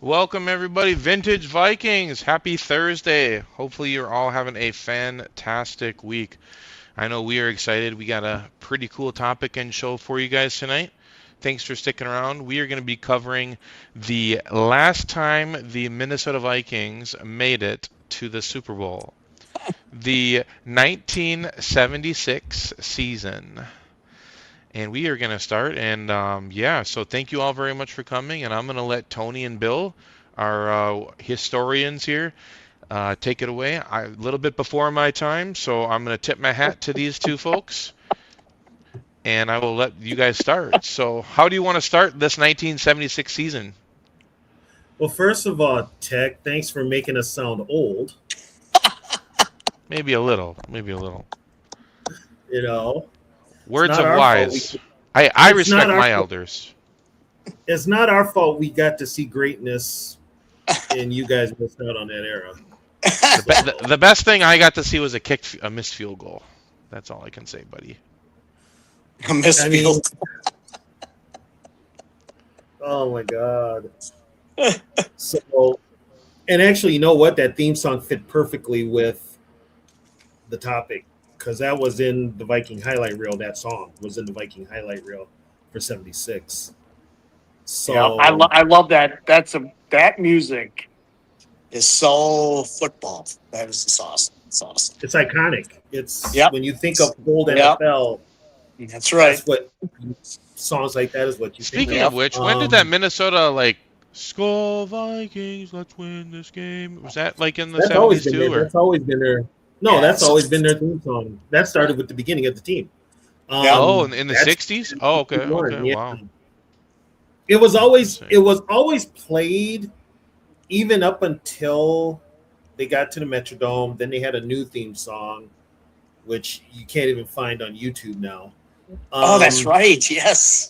Welcome, everybody. Vintage Vikings. Happy Thursday. Hopefully, you're all having a fantastic week. I know we are excited. We got a pretty cool topic and show for you guys tonight. Thanks for sticking around. We are going to be covering the last time the Minnesota Vikings made it to the Super Bowl, the 1976 season. And we are going to start. And so thank you all very much for coming. And I'm going to let Tony and Bill, our historians here, take it away. A little bit before my time, so I'm going to tip my hat to these two folks. And I will let you guys start. So, how do you want to start this 1976 season? Well, first of all, Tech, thanks for making us sound old. Maybe a little. Maybe a little. You know, it's Words not of our fault. wise. I It's not respect our my fault. elders. It's not our fault we got to see greatness, and you guys missed out on that era. The, be- So, the, the best thing I got to see was a missed field goal. That's all I can say, buddy. A I mean, misfield. oh my God. So, and actually, you know what? That theme song fit perfectly with the topic because that was in the Viking highlight reel. That song was in the Viking highlight reel for '76. Yeah, So, I love that. That music is so football. That is just awesome. It's awesome. it's iconic. It's Yep. when you think of old Yep. NFL, That's right. that's what songs like that is what you think Speaking of. of which, when did that Minnesota Skull Vikings, let's win this game? Was that like in the That's always 70s been there. too, or? That's always been there. No, that's Yes. always been their theme song. That started with the beginning of the team. Yep. Oh, in the That's 60s? Oh, okay, okay, one. Yeah, wow. it was always Interesting. it was always played even up until they got to the Metrodome. Then they had a new theme song, which you can't even find on YouTube now. Oh, that's Um, right. Yes.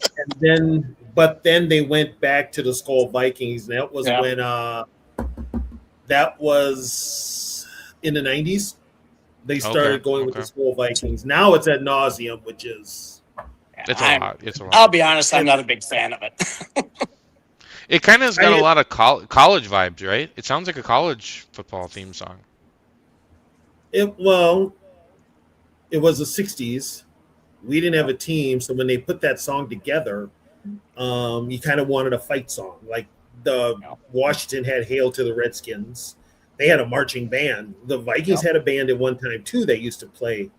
but then they went back to the Skull Vikings. And that was Yeah. when that was in the '90s. They Okay, started going with the okay. Skull Vikings. Now it's ad nauseum, which is It's a I'm. lot. It's a I'll lot. be honest. I'm it. not a big fan of it. It kind of has got a I lot of college vibes, right? It sounds like a college football theme song. it well, it was the '60s. We didn't have a team, so when they put that song together, you kind of wanted a fight song. Like the Yeah. Washington had "Hail to the Redskins." They had a marching band. The Vikings Yep. had a band at one time too. They used to play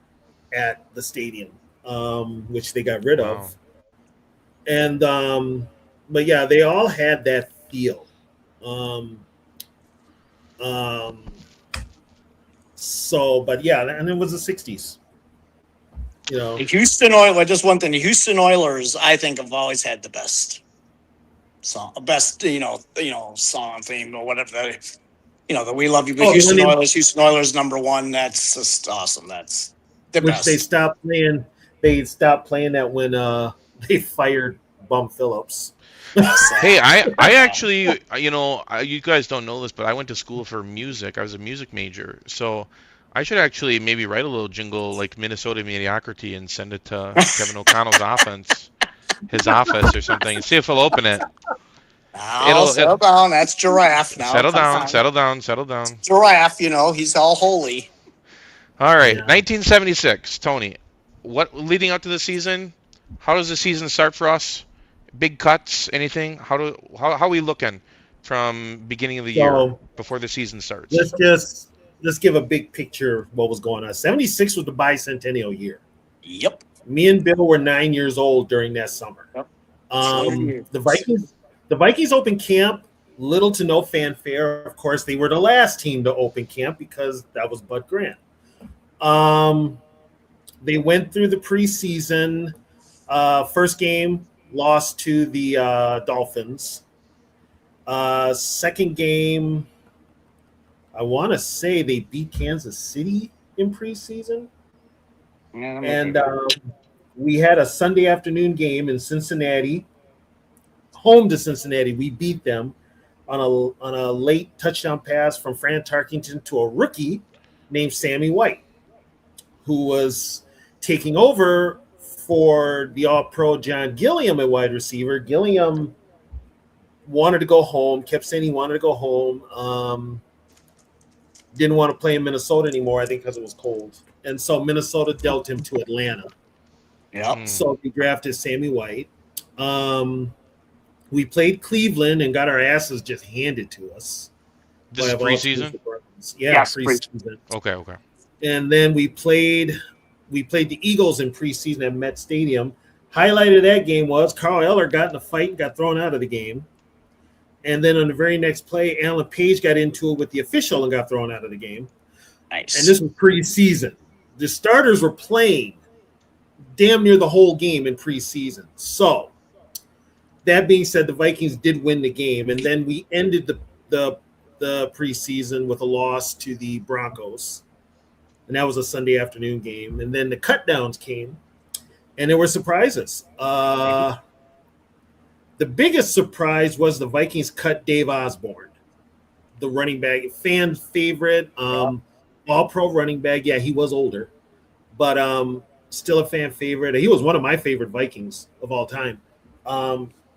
at the stadium, which they got rid Wow. of. And but yeah, they all had that feel. Um, um, but yeah, and it was the '60s. You The know, Houston Oilers. Just one thing. The Houston Oilers, I think, have always had the best song, best song theme or whatever that is. The We Love You, but oh, the one Houston they, Oilers. Houston Oilers #1. That's just awesome. That's the which they best. stopped playing. They stopped playing that when they fired Bum Phillips. Yes. Hey, I actually, you guys don't know this, but I went to school for music. I was a music major, so I should actually maybe write a little jingle like Minnesota Mediocrity and send it to Kevin O'Connell's his office or something, and see if he'll open it. Now It'll settle down. That's Giraffe. Now settle come down, on. settle down, settle down. Giraffe. He's all holy. All right, Yeah. 1976, Tony. What leading up to the season? How does the season start for us? Big cuts? Anything? How are we looking from beginning of the year So before the season starts? let's give a big picture of what was going on. '76 was the bicentennial year. Yep. Me and Bill were 9 years old during that summer. Yep. Sure The is. Vikings opened camp, little to no fanfare. Of course, they were the last team to open camp because that was Bud Grant. Um, they went through the preseason. First game lost to the Dolphins. Second game, I want to say they beat Kansas City in preseason, Yeah, and we had a Sunday afternoon game in Cincinnati, home to Cincinnati. We beat them on a late touchdown pass from Fran Tarkington to a rookie named Sammy White, who was taking over for the All-Pro John Gilliam at wide receiver. Gilliam wanted to go home, kept saying he wanted to go home. Didn't want to play in Minnesota anymore, I think because it was cold. And so Minnesota dealt him to Atlanta. Yep. So we drafted Sammy White. We played Cleveland and got our asses just handed to us. This is preseason? Yeah, Yes, preseason. Okay. And then we played the Eagles in preseason at Met Stadium. Highlight of that game was Carl Eller got in a fight and got thrown out of the game. And then on the very next play, Alan Page got into it with the official and got thrown out of the game. Nice. And this was preseason. The starters were playing damn near the whole game in preseason. So that being said, the Vikings did win the game. And then we ended the preseason with a loss to the Broncos. And that was a Sunday afternoon game. And then the cutdowns came. And there were surprises. The biggest surprise was the Vikings cut Dave Osborne, the running back, fan favorite, all-pro running back. Yeah, he was older, but still a fan favorite. He was one of my favorite Vikings of all time.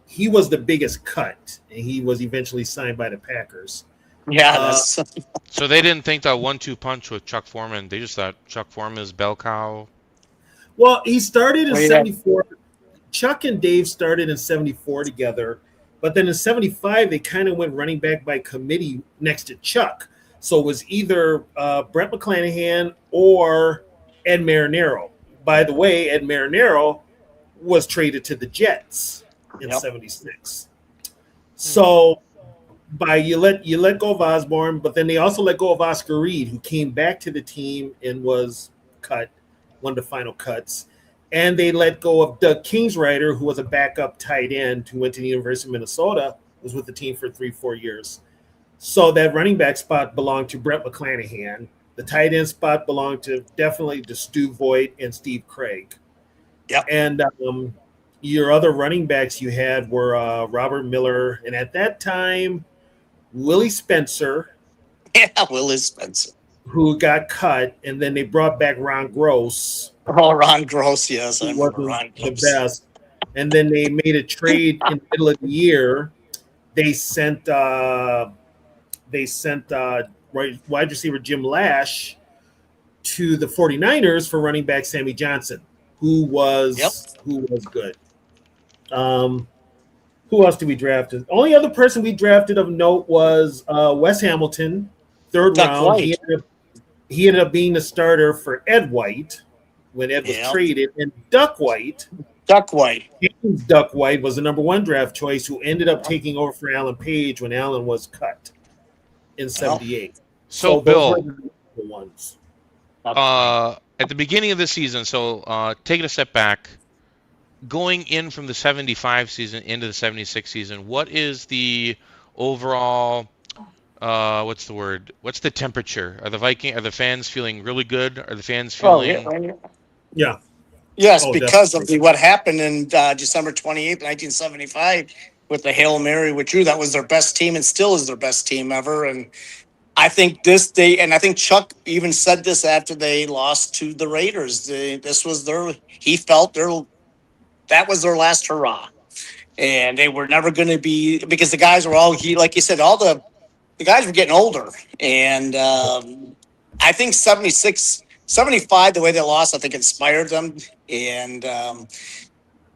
He was the biggest cut, and he was eventually signed by the Packers. Yeah. So they didn't think that 1-2 punch with Chuck Foreman. They just thought Chuck Foreman is bell cow. Well, he started in 74. Chuck and Dave started in 74 together, but then in 75, they kind of went running back by committee next to Chuck. So it was either Brett McClanahan or Ed Marinero. By the way, Ed Marinero was traded to the Jets in 76. So you let go of Osborne, but then they also let go of Oscar Reed, who came back to the team and was cut, one of the final cuts. And they let go of Doug Kingsrider, who was a backup tight end who went to the University of Minnesota, was with the team for 3-4 years. So that running back spot belonged to Brett McClanahan. The tight end spot belonged to definitely to Stu Voigt and Steve Craig. Yep. And your other running backs you had were Robert Miller, and at that time, Willie Spencer. Yeah, Willie Spencer. Who got cut, and then they brought back Ron Gross. Oh, Ron Gross, yes. I remember Ron Gross. The best. And then they made a trade in the middle of the year. They sent wide receiver Jim Lash to the 49ers for running back Sammy Johnson, who was good. Who else did we draft? The only other person we drafted of note was Wes Hamilton, third round. He ended up being the starter for Ed White when Ed was traded, and Duck White James Duck White was the number one draft choice, who ended up taking over for Alan Page when Alan was cut in 78. So Bill, the ones. At the beginning of the season, taking a step back, going in from the 75 season into the 76 season, what is the overall what's the word? What's the temperature? Are the fans feeling really good? Are the fans feeling Yeah. Yes, because definitely. Of what happened in December 28th, 1975 with the Hail Mary with Drew. That was their best team and still is their best team ever. And I think I think Chuck even said this after they lost to the Raiders. He felt that was their last hurrah. And they were never going to be, because the guys were all, like you said, all the guys were getting older. And I think 75, the way they lost, I think inspired them. And, and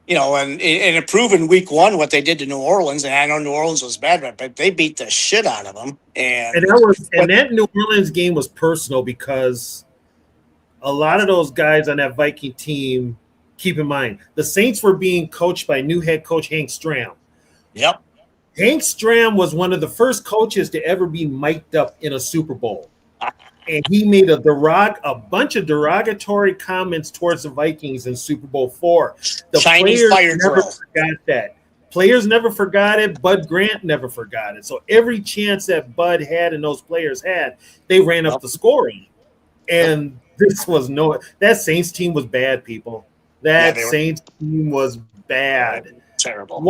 it proved in week one what they did to New Orleans. And I know New Orleans was bad, but they beat the shit out of them. And that New Orleans game was personal because a lot of those guys on that Viking team, keep in mind, the Saints were being coached by new head coach Hank Stram. Yep. Hank Stram was one of the first coaches to ever be mic'd up in a Super Bowl. And he made a bunch of derogatory comments towards the Vikings in Super Bowl IV. The Chinese players never forgot that. Players never forgot it. Bud Grant never forgot it. So every chance that Bud had and those players had, they ran up the scoring. And that Saints team was bad, people. Saints team was bad. Terrible.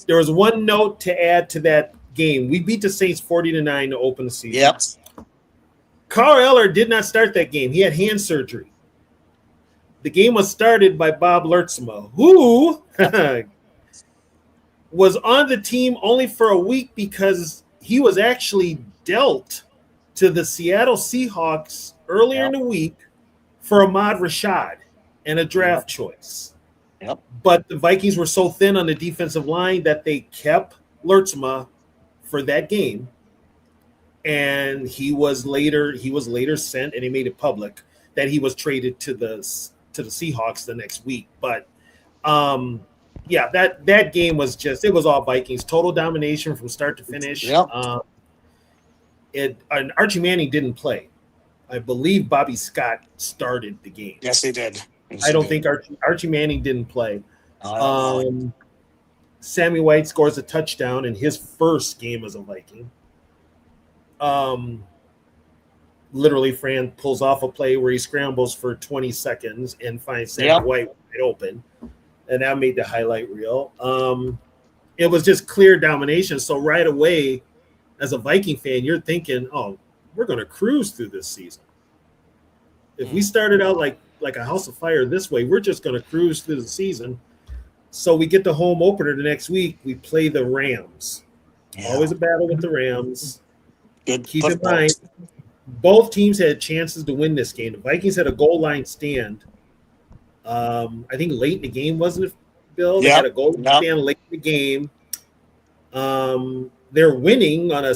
There was one note to add to that game. We beat the Saints 40-9 to open the season. Yep. Carl Eller did not start that game. He had hand surgery. The game was started by Bob Lertzema, who was on the team only for a week because he was actually dealt to the Seattle Seahawks earlier in Yep. the week for Ahmad Rashad and a draft choice. Yep. But the Vikings were so thin on the defensive line that they kept Lertzma for that game. And he was later sent, and he made it public that he was traded to the Seahawks the next week. But yeah, that game was it was all Vikings, total domination from start to finish. Yep. And Archie Manning didn't play. I believe Bobby Scott started the game. Yes, he did. Yes, I don't think Archie Manning didn't play. Oh, Sammy White scores a touchdown in his first game as a Viking. Literally, Fran pulls off a play where he scrambles for 20 seconds and finds Sammy White wide open, and that made the highlight reel. It was just clear domination. So right away, as a Viking fan, you're thinking, "Oh, we're going to cruise through this season. If we started out like a house of fire this way, we're just going to cruise through the season." So we get the home opener the next week. We play the Rams. Yeah. Always a battle with the Rams. Good. Keep in mind, both teams had chances to win this game. The Vikings had a goal line stand. I think late in the game, wasn't it, Bill? They had a goal line stand late in the game. They're winning on a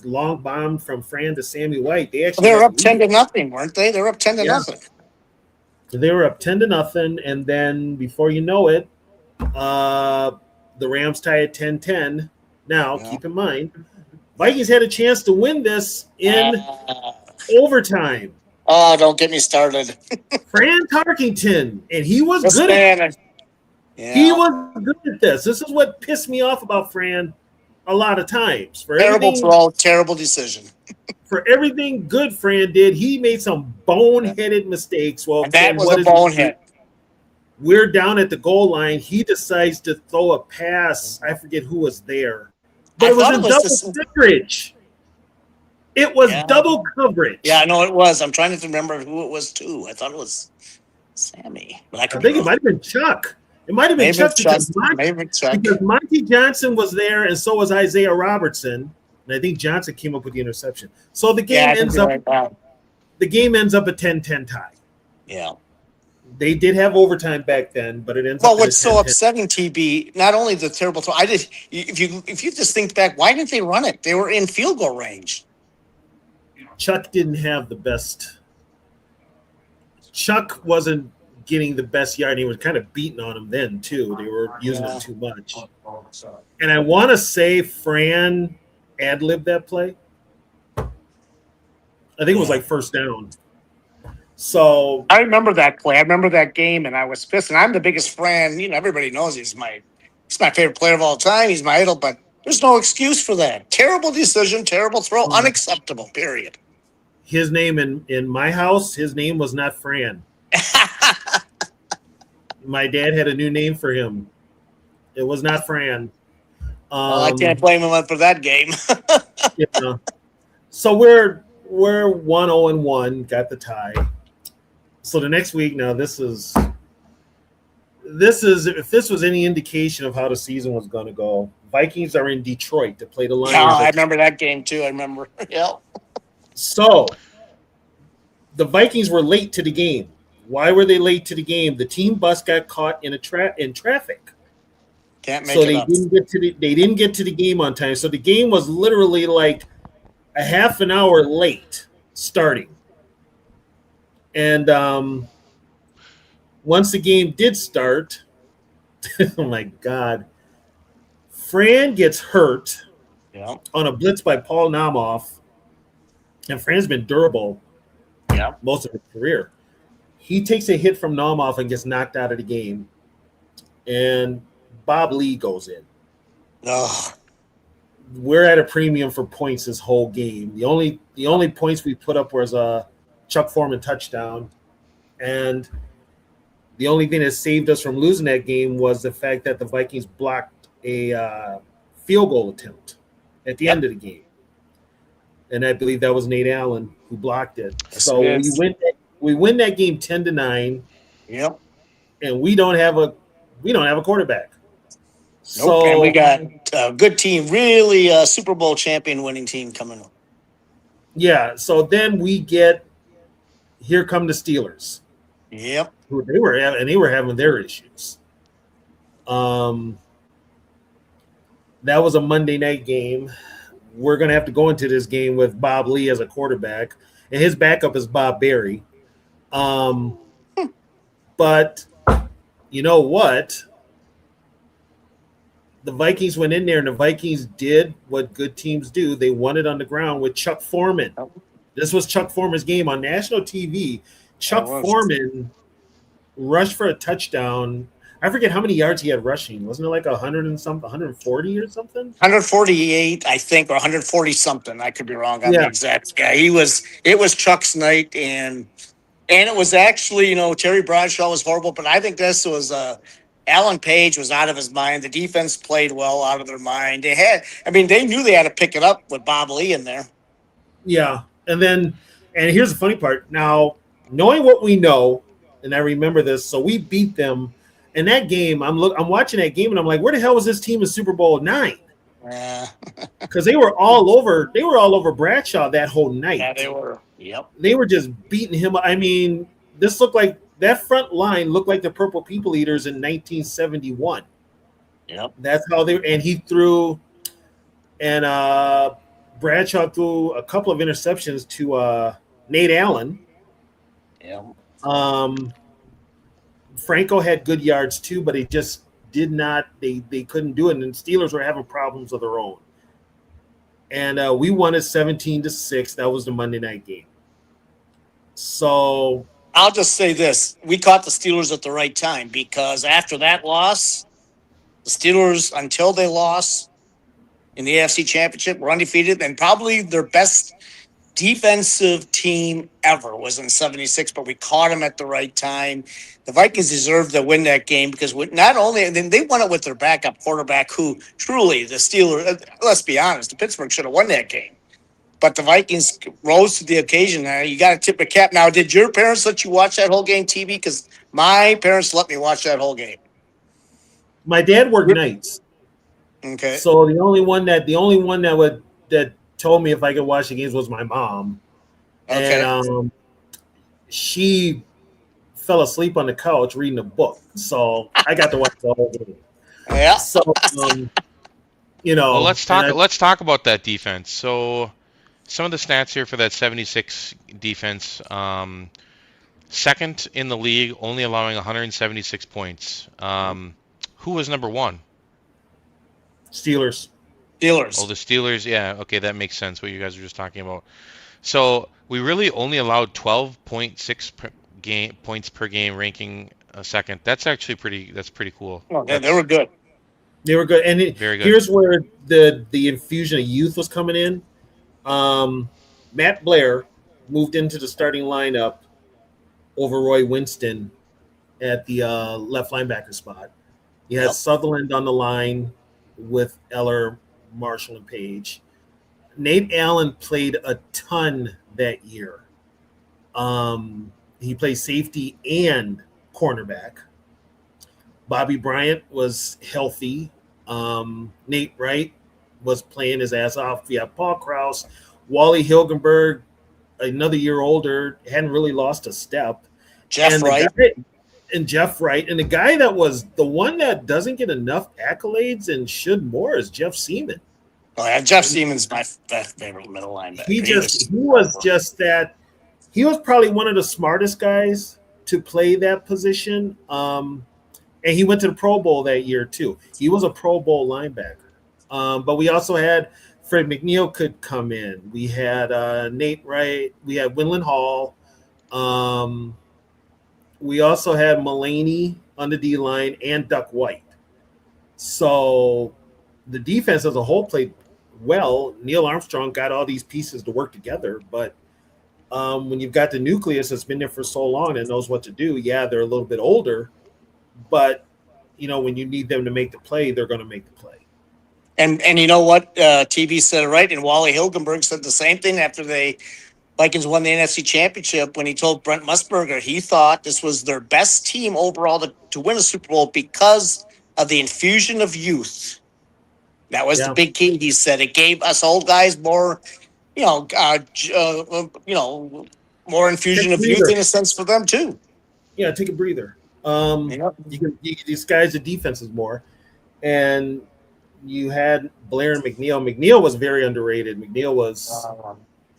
long bomb from Fran to Sammy White. They were up 10-0, weren't they? They were up 10-0. They were up 10-0, and then before you know it, the Rams tie at 10-10. Now, keep in mind, Vikings had a chance to win this in overtime. Oh, don't get me started. Fran Tarkington, and he was good at it. Yeah. He was good at this. This is what pissed me off about Fran a lot of times. Terrible throw, terrible decision. For everything good Fran did, he made some boneheaded mistakes. Well, that was a bonehead. We're down at the goal line. He decides to throw a pass. I forget who was there. But it was in double coverage. It was double coverage. Yeah, I know it was. I'm trying to remember who it was, too. I thought it was Sammy. But I think it might have been Chuck. It might have been Chuck because Monty Johnson was there, and so was Isaiah Robertson. And I think Johnson came up with the interception. So the game ends up a 10-10 tie. Yeah. They did have overtime back then, but it ends up. Well, what's so upsetting, TB, not only the terrible throw, if you just think back, why didn't they run it? They were in field goal range. Chuck didn't have the best. Chuck wasn't getting the best yard. He was kind of beating on him then, too. They were using him too much. And I want to say Fran ad-libbed that play. I think it was like first down. So I remember that play. I remember that game, and I was pissed. And I'm the biggest Fran. You know, everybody knows he's my favorite player of all time. He's my idol, but there's no excuse for that. Terrible decision, terrible throw, unacceptable, period. His name in my house, his name was not Fran. My dad had a new name for him. It was not Fran. Well, I can't blame him for that game. Yeah. So we're 1-0-1, got the tie. So the next week, now this is if this was any indication of how the season was going to go, Vikings are in Detroit to play the Lions. Yeah, I remember that game too. I remember. Yeah. So the Vikings were late to the game. Why were they late to the game? The team bus got caught in traffic. Can't make so it they up. they didn't get to the game on time. So the game was literally like a half an hour late starting. And once the game did start, oh my God, Fran gets hurt on a blitz by Paul Namoff. And Fran's been durable most of his career. He takes a hit from Namoff and gets knocked out of the game. And Bob Lee goes in. Ugh. We're at a premium for points this whole game. The only points we put up was a Chuck Foreman touchdown, and the only thing that saved us from losing that game was the fact that the Vikings blocked a field goal attempt at the end of the game, and I believe that was Nate Allen who blocked it. So we win that game 10-9. Yep. And we don't have a quarterback. Nope. And we So got a good team, really a Super Bowl champion winning team coming up. yeah, so then we get here come the Steelers, Yep. who they were having their issues. Um, that was a Monday night game. We're gonna have to go into this game with Bob Lee as a quarterback, and his backup is Bob Berry. Um, but you know what? The Vikings went in there, and the Vikings did what good teams do. They won it on the ground with Chuck Foreman. This was Chuck Foreman's game on national TV. Chuck Foreman rushed for a touchdown. I forget how many yards he had rushing. Wasn't it like 100 and something, 140 or something? 148, I think, or 140 something. I could be wrong on the Yeah. exact. Yeah, it was Chuck's night, and it was actually, Terry Bradshaw was horrible, but I think this was Alan Page was out of his mind. The defense played well out of their mind. They knew they had to pick it up with Bob Lee in there. Yeah. And here's the funny part. Now, knowing what we know, and I remember this, so we beat them in that game. I'm watching that game and I'm like, where the hell was this team in Super Bowl 9? Because they were all over Bradshaw that whole night. Yeah, they were. Yep. They were just beating him. I mean, this looked like that front line looked like the Purple People Eaters in 1971. Yep. That's how he threw, and Bradshaw threw a couple of interceptions to Nate Allen. Yeah. Franco had good yards too, but he just did not. They couldn't do it, and the Steelers were having problems of their own. And we won it 17-6. That was the Monday night game. So I'll just say this: we caught the Steelers at the right time, because after that loss, the Steelers, until they lost in the AFC Championship, were undefeated, and probably their best defensive team ever was in 76, but we caught them at the right time. The Vikings deserved to win that game, because not only they won it with their backup quarterback, who truly the Steelers, let's be honest, the Pittsburgh should have won that game. But the Vikings rose to the occasion. You got to tip the cap. Now, did your parents let you watch that whole game TV? Because my parents let me watch that whole game. my dad worked nights. Okay. So the only one that told me if I could watch the games was my mom. Okay. And she fell asleep on the couch reading a book. So I got to watch the whole game. Yeah. So Well, let's talk about that defense. So some of the stats here for that 76 defense. Second in the league, only allowing 176 points. Who was number one? Steelers. Oh, the Steelers. Yeah, okay, that makes sense, what you guys were just talking about. So we really only allowed 12.6 points per game, ranking second. That's actually pretty cool. Oh, they were good. They were good. And Very good. Here's where the infusion of youth was coming in. Matt Blair moved into the starting lineup over Roy Winston at the left linebacker spot. You had Sutherland on the line with Eller, Marshall, and Page. Nate Allen played a ton that year. He played safety and cornerback. Bobby Bryant was healthy. Nate Wright was playing his ass off. We have Paul Krause. Wally Hilgenberg, another year older, hadn't really lost a step. Jeff Wright. And Jeff Wright. And the guy that was the one that doesn't get enough accolades and should more is Jeff Seaman. Oh, yeah, Jeff Seaman's my favorite middle linebacker. He was probably one of the smartest guys to play that position. And he went to the Pro Bowl that year too. He was a Pro Bowl linebacker. But we also had Fred McNeil could come in. We had Nate Wright. We had Winland Hall. We also had Mulaney on the D line and Duck White. So the defense as a whole played well. Neil Armstrong got all these pieces to work together. But when you've got the nucleus that's been there for so long and knows what to do, yeah, they're a little bit older. But, when you need them to make the play, they're going to make the play. And you know what? TV said it right, and Wally Hilgenberg said the same thing after the Vikings won the NFC Championship when he told Brent Musburger he thought this was their best team overall to win a Super Bowl because of the infusion of youth. That was the Yeah. big key. He said it gave us old guys more, more Take infusion a of youth breather. in a sense for them too. Yeah, take a breather. Yep. You can disguise the defenses more. And you had Blair and McNeil. McNeil was very underrated. McNeil was,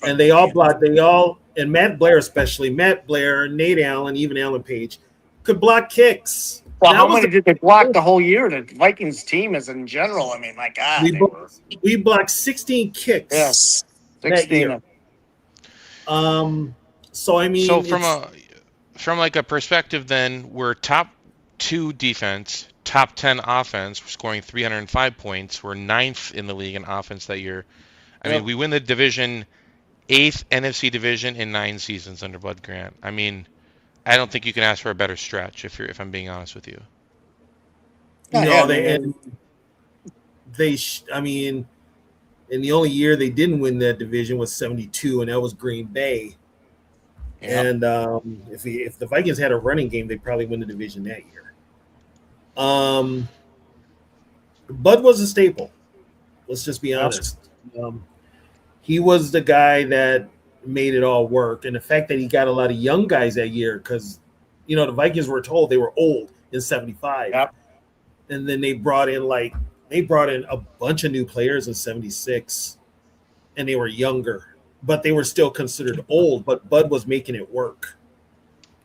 and they all blocked. They all, and Matt Blair especially, Matt Blair, Nate Allen, even Alan Page, could block kicks. Well, That how was many did they block the whole year? The Vikings team is in general. I mean, my God, we they were we blocked 16 kicks yes, that 16. year. So I So mean, it's from like a perspective, then we're top 2 defense, top 10 offense, we're scoring 305 points. We're 9th in the league in offense that year. I mean, Yep. we win the division, 8th NFC division in 9 seasons under Bud Grant. I mean, I don't think you can ask for a better stretch if I'm being honest with you. you Yeah, know I mean, and the only year they didn't win that division was 72, and that was Green Bay. Yep. And if the Vikings had a running game, they'd probably win the division that year. Bud was a staple. Let's just be honest. He was the guy that made it all work, and the fact that he got a lot of young guys that year, because the Vikings were told they were old in '75, Yep. and then they brought in a bunch of new players in '76, and they were younger, but they were still considered old. But Bud was making it work.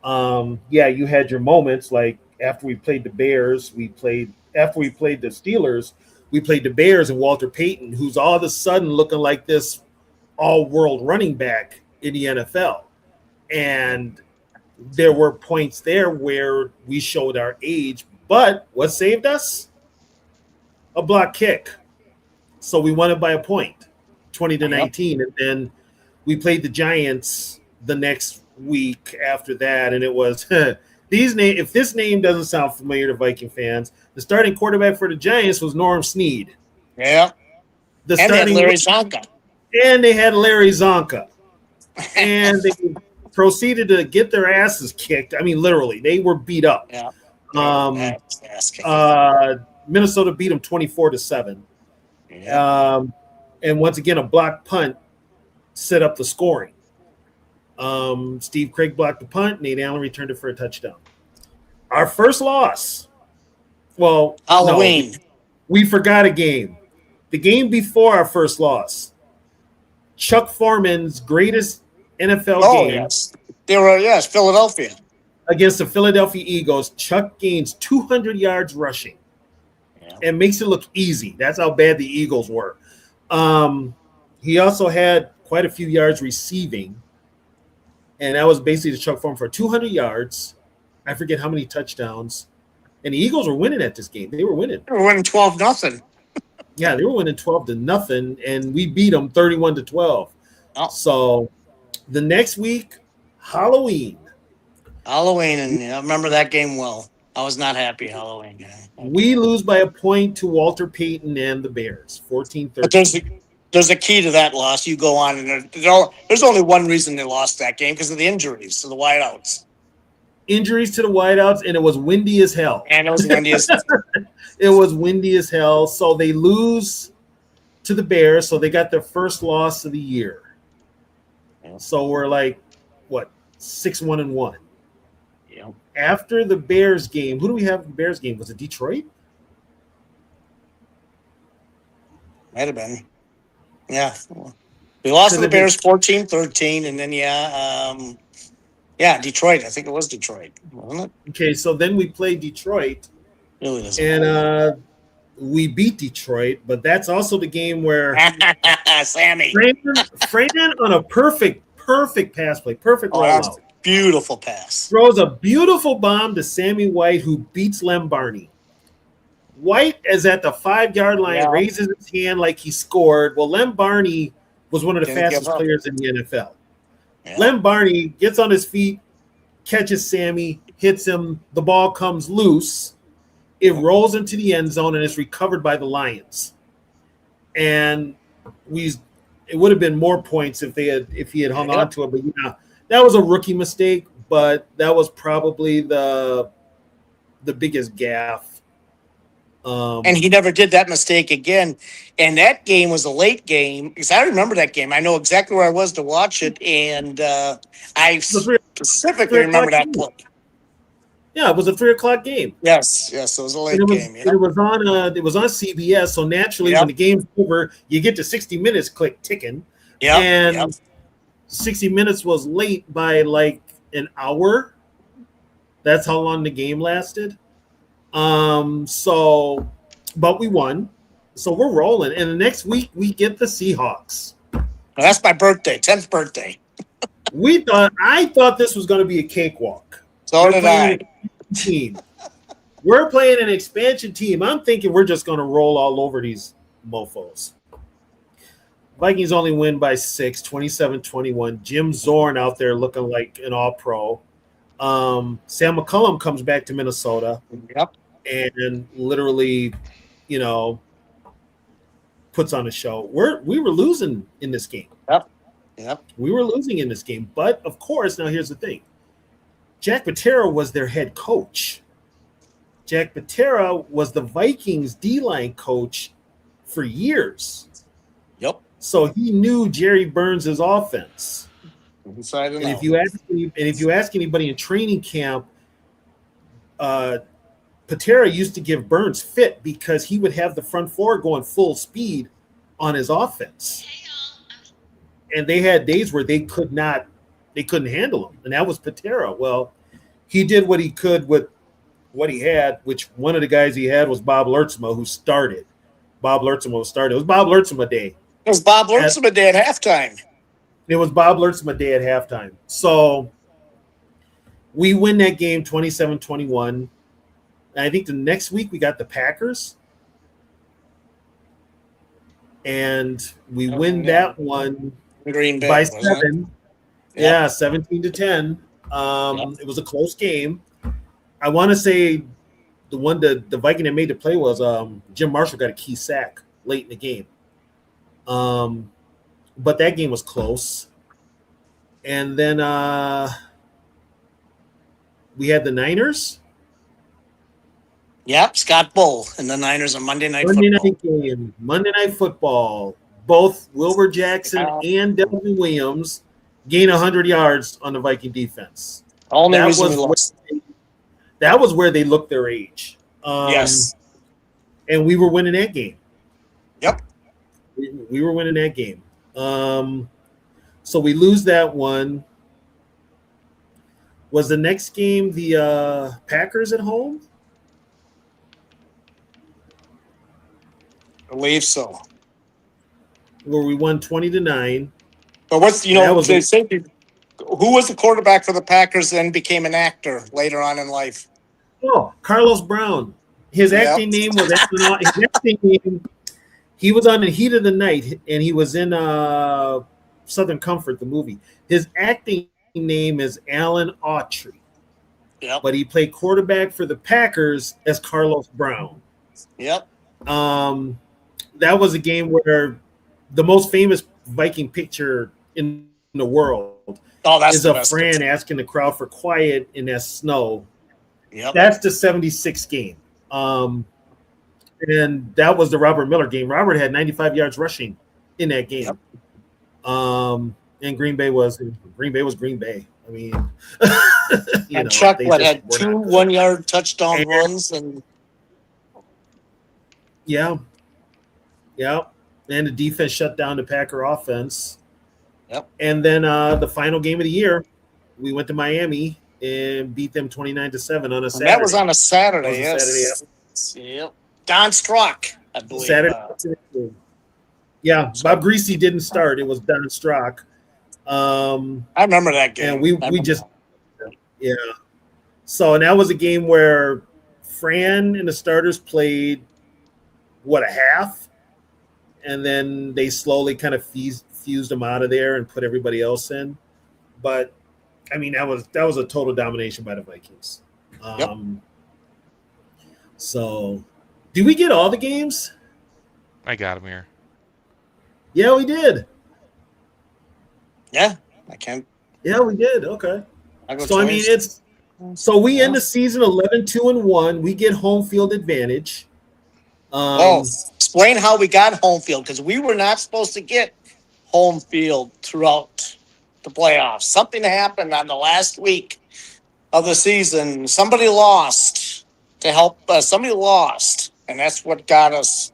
You had your moments like after we played the Bears, after we played the Steelers, we played the Bears and Walter Payton, who's all of a sudden looking like this all-world running back in the NFL. And there were points there where we showed our age, but what saved us? A block kick. So we won it by a point, 20-19. And then we played the Giants the next week after that, and it was if this name doesn't sound familiar to Viking fans, the starting quarterback for the Giants was Norm Snead. Yeah. The And they had starting Larry Zonka. and they had Larry Zonka. And they proceeded to get their asses kicked. I mean, literally, they were beat up. Yeah. Minnesota beat them 24-7. Yeah. And once again, a block punt set up the scoring. Steve Craig blocked the punt. Nate Allen returned it for a touchdown. Our first loss. Well, Halloween. No, we forgot a game. The game before our first loss. Chuck Foreman's greatest NFL game. Yes. They were, Philadelphia. Against the Philadelphia Eagles. Chuck gains 200 yards rushing. And makes it look easy. That's how bad the Eagles were. He also had quite a few yards receiving. And that was basically the Chuck Foreman for 200 yards. I forget how many touchdowns. And the Eagles were winning at this game. They were winning. They were winning 12-0. Yeah, they were winning 12-0, and we beat them 31-12. Oh. So the next week, Halloween, and I remember that game well. I was not happy Halloween. We lose by a point to Walter Payton and the Bears, 14-13. But there's a key to that loss. You go on, and there's only one reason they lost that game, because of the injuries to the wideouts. Injuries to the wideouts, and it was windy as hell. And it was windy as It was windy as hell. So they lose to the Bears, so they got their first loss of the year. So we're like, 6-1-1. Yeah. After the Bears game, who do we have in the Bears game? Was it Detroit? Might have been. Yeah. We lost to the Bears 14-13, and then, Detroit. I think it was Detroit, wasn't it? Okay, so then we played Detroit. Really doesn't and we beat Detroit, but that's also the game where Sammy. Fran on a perfect pass play, perfect rollout. Beautiful pass. Throws a beautiful bomb to Sammy White, who beats Lem Barney. White is at the 5-yard line, raises his hand like he scored. Well, Lem Barney was one of the fastest players in the NFL. Yeah. Lem Barney gets on his feet, catches Sammy, hits him. The ball comes loose. It rolls into the end zone and is recovered by the Lions. And it would have been more points if he had hung on to it. But that was a rookie mistake. But that was probably the biggest gaffe And he never did that mistake again. And that game was a late game because I remember that game. I know exactly where I was to watch it, and I The three, specifically 3 o'clock remember that game. play. Yeah, it was a 3 o'clock game. Yes, it was a late game. And it was on CBS. So naturally, when the game's over, you get to 60 minutes click ticking. And 60 minutes was late by like an hour. That's how long the game lasted. So, but we won. So we're rolling. And the next week we get the Seahawks. Well, that's my birthday, 10th birthday. I thought this was going to be a cakewalk. So did I. Team. We're playing an expansion team. I'm thinking we're just going to roll all over these mofos. Vikings only win by 6, 27-21. Jim Zorn out there looking like an all-pro. Sam McCullum comes back to Minnesota. Yep. And literally, puts on a show. We were losing in this game. Yep. We were losing in this game. But, of course, now here's the thing. Jack Patera was their head coach. Jack Patera was the Vikings D-line coach for years. Yep. So he knew Jerry Burns' offense. Inside and And out. if you ask anybody in training camp, Patera used to give Burns fit because he would have the front four going full speed on his offense. And they had days where they couldn't handle him. And that was Patera. Well, he did what he could with what he had, which one of the guys he had was Bob Lertzma, who started. Bob Lertzma started. It was Bob Lertzma day. It was Bob Lertzma day at halftime. It was Bob Lertzma day at halftime. So we win that game 27-21. And I think the next week we got the Packers. And we win that one Green Bay, by 7. Yeah, 17-10. It was a close game. I want to say the Viking that made the play was Jim Marshall got a key sack late in the game. But that game was close. And then we had the Niners. Yep, Scott Bull and the Niners on Monday Night Football. Both Wilbur Jackson and Delvin Williams gain 100 yards on the Viking defense. That was where they looked their age. Yes. And we were winning that game. Yep. We were winning that game. So we lose that one. Was the next game the Packers at home? I believe so. Where we won 20-9. But who was the quarterback for the Packers and became an actor later on in life? Oh, Carlos Brown. His acting name was he was on The Heat of the Night, and he was in Southern Comfort, the movie. His acting name is Alan Autry. Yep. But he played quarterback for the Packers as Carlos Brown. Yep. That was a game where the most famous Viking picture in the world is a Fran asking the crowd for quiet in that snow. Yep. That's the 76 game. And that was the Robert Miller game. Robert had 95 yards rushing in that game. Yep. And Green Bay was Green Bay. I mean, and Chuck had 2 1-yard touchdown runs and yeah. And the defense shut down the Packer offense. Yep. And then the final game of the year, we went to Miami and beat them 29-7 on a Saturday. That was on a Saturday, yes. Yep. Don Strock, I believe. Saturday. Yeah, Bob Greasy didn't start. It was Don Strock. I remember that game. And we just So, and that was a game where Fran and the starters played a half, and then they slowly kind of fused them out of there and put everybody else in. But I mean, that was a total domination by the Vikings. So, did we get all the games? I got them here. Yeah, we did. Yeah, I can. Yeah, we did. Okay. So, I mean, we end the season 11-2-1. We get home field advantage. Oh, Um, explain how we got home field because we were not supposed to get home field throughout the playoffs. Something happened on the last week of the season. Somebody lost to help us. Somebody lost, and that's what got us.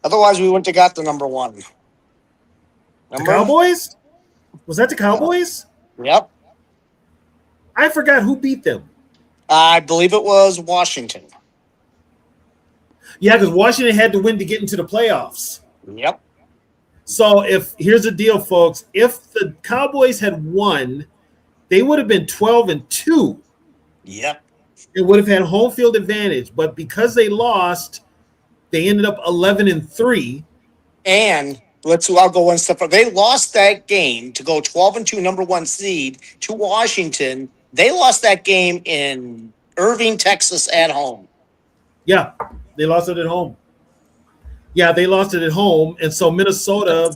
Otherwise, we wouldn't have got the number one. the Remember? Cowboys? Was that the Uh, Cowboys? yep. I forgot who beat them. I believe it was Washington. Yeah, because Washington had to win to get into the playoffs. Yep. So if here's the deal, folks, if the Cowboys had won, they would have been 12-2. Yep. It would have had home field advantage. But because they lost, they ended up 11-3. And I'll go one step further. They lost that game to go 12-2, number one seed to Washington. They lost that game in Irving, Texas at home. Yeah, they lost it at home. Yeah, they lost it at home. And so Minnesota,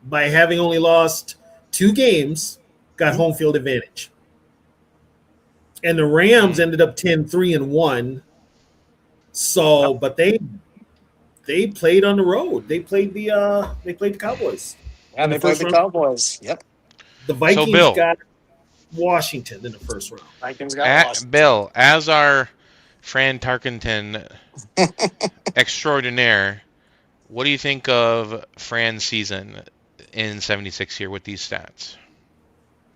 by having only lost 2 games, got home field advantage. And the Rams ended up 10-3-1. So, but they played on the road. They played the Cowboys Yeah, in the they played first the round. Cowboys. Yep. The So, Vikings Bill, got Washington in the first round. Vikings got lost. Bill, as our Fran Tarkenton extraordinaire, what do you think of Fran's season in 76 here with these stats?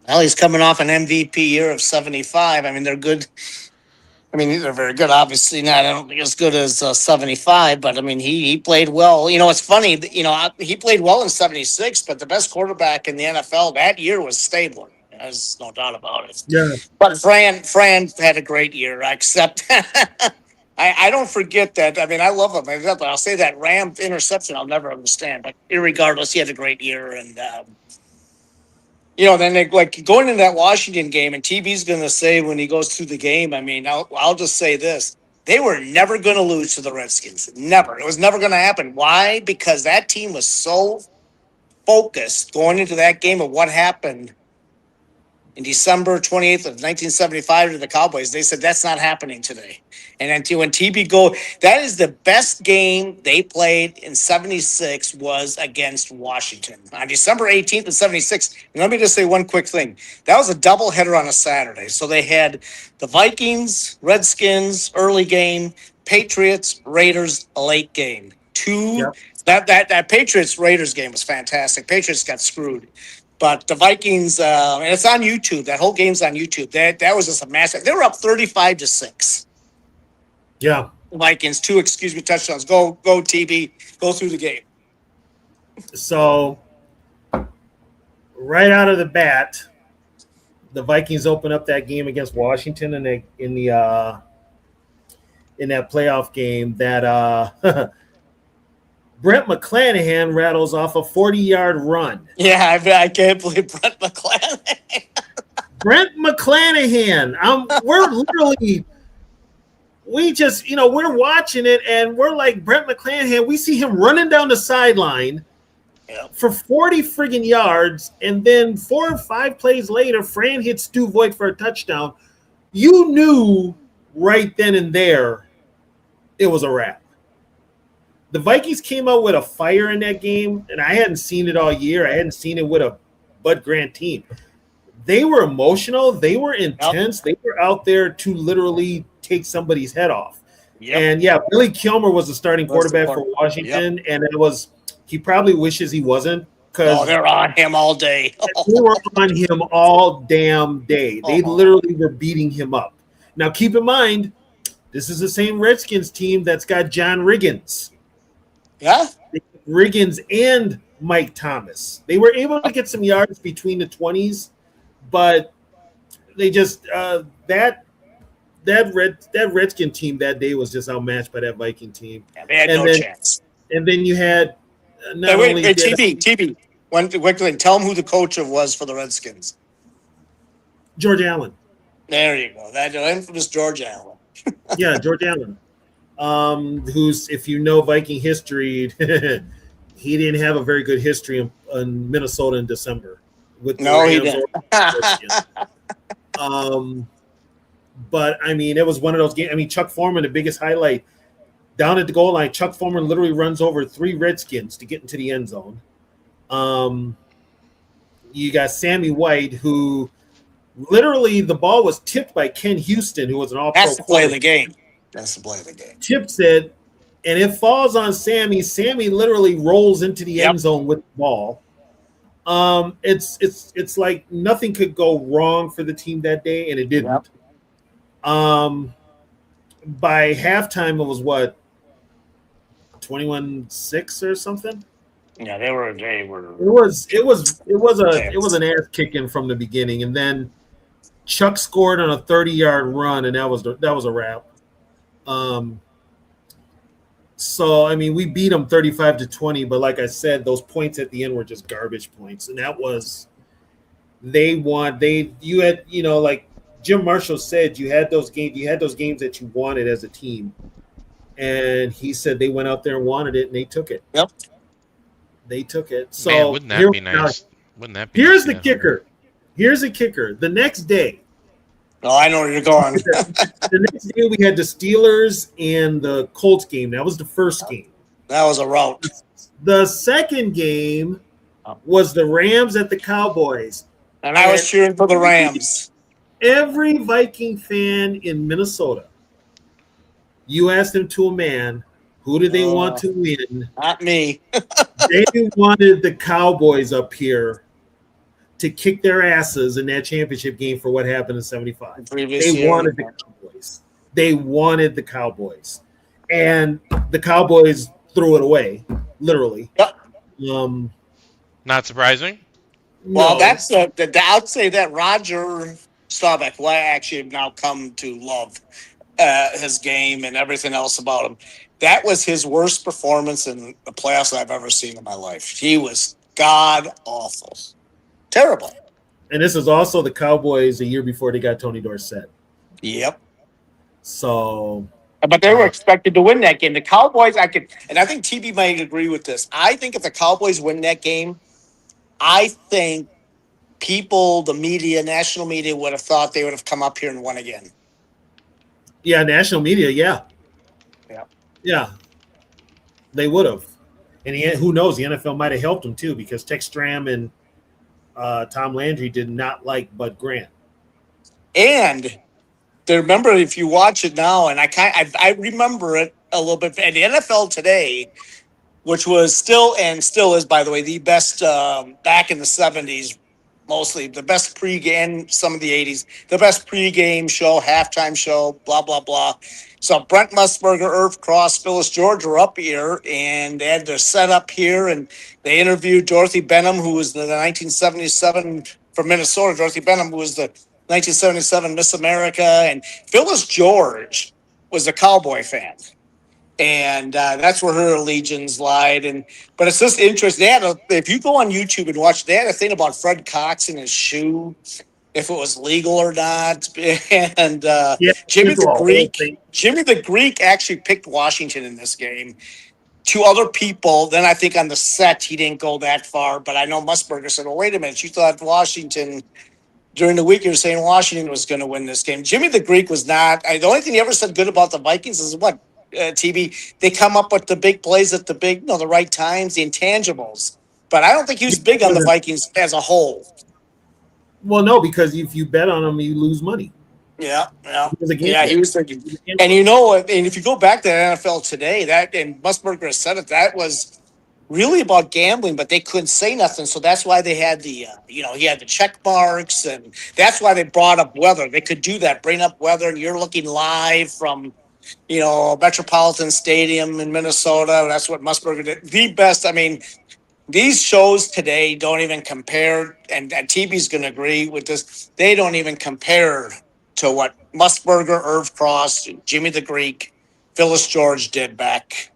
Well, he's coming off an MVP year of 75. I mean, they're good. I mean, they're very good. Obviously, not I don't think as good as 75, but I mean, he played well. You know, it's funny. He played well in 76, but the best quarterback in the NFL that year was Stabler. There's no doubt about it. Yeah. But Fran had a great year. Except I don't forget that. I mean, I love him. I'll say that Ram interception I'll never understand. But irregardless, he had a great year. And, then they, like going into that Washington game, and TB's going to say when he goes through the game, I mean, I'll just say this. They were never going to lose to the Redskins. Never. It was never going to happen. Why? Because that team was so focused going into that game of what happened in December 28th of 1975 to the Cowboys. They said, that's not happening today. And then when TB that is the best game they played in 76 was against Washington on December 18th of 76. And let me just say one quick thing. That was a doubleheader on a Saturday. So they had the Vikings, Redskins, early game, Patriots, Raiders, a late game. Yep. That Patriots Raiders game was fantastic. Patriots got screwed. But the Vikings, and it's on YouTube. That whole game's on YouTube. That was just a massive. They were up 35-6. Yeah. The Vikings, 2 touchdowns. Go TB. Go through the game. So right out of the bat, the Vikings open up that game against Washington in that playoff game that Brent McClanahan rattles off a 40-yard run. Yeah, I can't believe Brent McClanahan. Brent McClanahan. We're watching it and we're like, Brent McClanahan, we see him running down the sideline for 40 friggin' yards, and then 4 or 5 plays later, Fran hits Stu Voigt for a touchdown. You knew right then and there it was a wrap. The Vikings came out with a fire in that game, and I hadn't seen it all year. I hadn't seen it with a Bud Grant team. They were emotional. They were intense. They were out there to literally take somebody's head off. Yep. And, yeah, Billy Kilmer was the starting quarterback for Washington, and he probably wishes he wasn't. They're on him all day. They were on him all damn day. They literally were beating him up. Now, keep in mind, this is the same Redskins team that's got John Riggins. Yeah. Riggins and Mike Thomas. They were able to get some yards between the 20s, but they just that Redskin team that day was just outmatched by that Viking team. Yeah, they had no chance. And then you had TB. One quick thing. Tell them who the coach was for the Redskins. George Allen. There you go. That infamous George Allen. Yeah, George Allen. Who's, if you know Viking history, he didn't have a very good history in Minnesota in December. He didn't. But I mean, it was one of those games. I mean, Chuck Foreman, the biggest highlight. Down at the goal line, Chuck Foreman literally runs over 3 Redskins to get into the end zone. You got Sammy White, who literally the ball was tipped by Ken Houston, who was an all-pro That's the play of the quarterback. game. That's the play of the game. Tips it, and it falls on Sammy. Sammy literally rolls into the end zone with the ball. It's like nothing could go wrong for the team that day, and it didn't. Yep. By halftime, it was what, 21-6 or something. Yeah, they were. It was an ass kicking from the beginning, and then Chuck scored on a 30-yard run, and that was a wrap. So I mean, we beat them 35-20, but like I said, those points at the end were just garbage points, and that was you had, like Jim Marshall said, you had those games that you wanted as a team, and he said they went out there and wanted it, and they took it. Yep. They took it. So Man, wouldn't that be nice? Wouldn't that be? Here's the kicker. Here's the kicker. The next day. Oh, I know where you're going. The next day we had the Steelers and the Colts game. That was the first game. That was a rout. The second game was the Rams at the Cowboys. And I was cheering for the Rams. Every Viking fan in Minnesota, you asked them to a man, who did they want to win? Not me. They wanted the Cowboys up here to kick their asses in that championship game for what happened in 75. They wanted the Cowboys. They wanted the Cowboys. And the Cowboys threw it away, literally. Yep. Not surprising. Well, No. that's I'd say that Roger Staubach, who I actually have now come to love his game and everything else about him. That was his worst performance in the playoffs I've ever seen in my life. He was god awful. Terrible. And this is also the Cowboys a year before they got Tony Dorsett. Yep. So, but they were expected to win that game. The Cowboys, and I think TB might agree with this. I think if the Cowboys win that game, I think people, the media, national media, would have thought they would have come up here and won again. yeah, national media, yeah. Yeah, they would have. And who knows? The NFL might have helped them too, because Tex Stram and Tom Landry did not like Bud Grant. And remember, if you watch it now, and I remember it a little bit. And the NFL today, which was still is, by the way, the best back in the 70s, mostly the best pregame, some of the 80s, the best pregame show, halftime show, blah, blah, blah. So Brent Musburger, Irv Cross, Phyllis George were up here, and they had their setup here, and they interviewed Dorothy Benham, who was the 1977 from Minnesota, Dorothy Benham, who was the 1977 Miss America, and Phyllis George was a Cowboy fan. And that's where her allegiance lied. But it's just interesting. If you go on YouTube and watch, they had a thing about Fred Cox and his shoe, if it was legal or not. And Jimmy the Greek actually picked Washington in this game. 2 other people. Then I think on the set he didn't go that far. But I know Musburger said, "Well, wait a minute. You thought Washington." During the week, you were saying Washington was going to win this game. Jimmy the Greek was not. The only thing he ever said good about the Vikings is what, TB, they come up with the big plays at the right times, the intangibles. But I don't think he was big on the Vikings as a whole. Well, no, because if you bet on them, you lose money. Yeah. He was thinking. And and if you go back to the NFL today, and Musburger has said it, that was really about gambling, but they couldn't say nothing. So that's why they had he had the check marks, and that's why they brought up weather. They could do that, bring up weather, and you're looking live from, Metropolitan Stadium in Minnesota. That's what Musburger did. The best. I mean, these shows today don't even compare, and TB's going to agree with this. They don't even compare to what Musburger, Irv Cross, Jimmy the Greek, Phyllis George did back.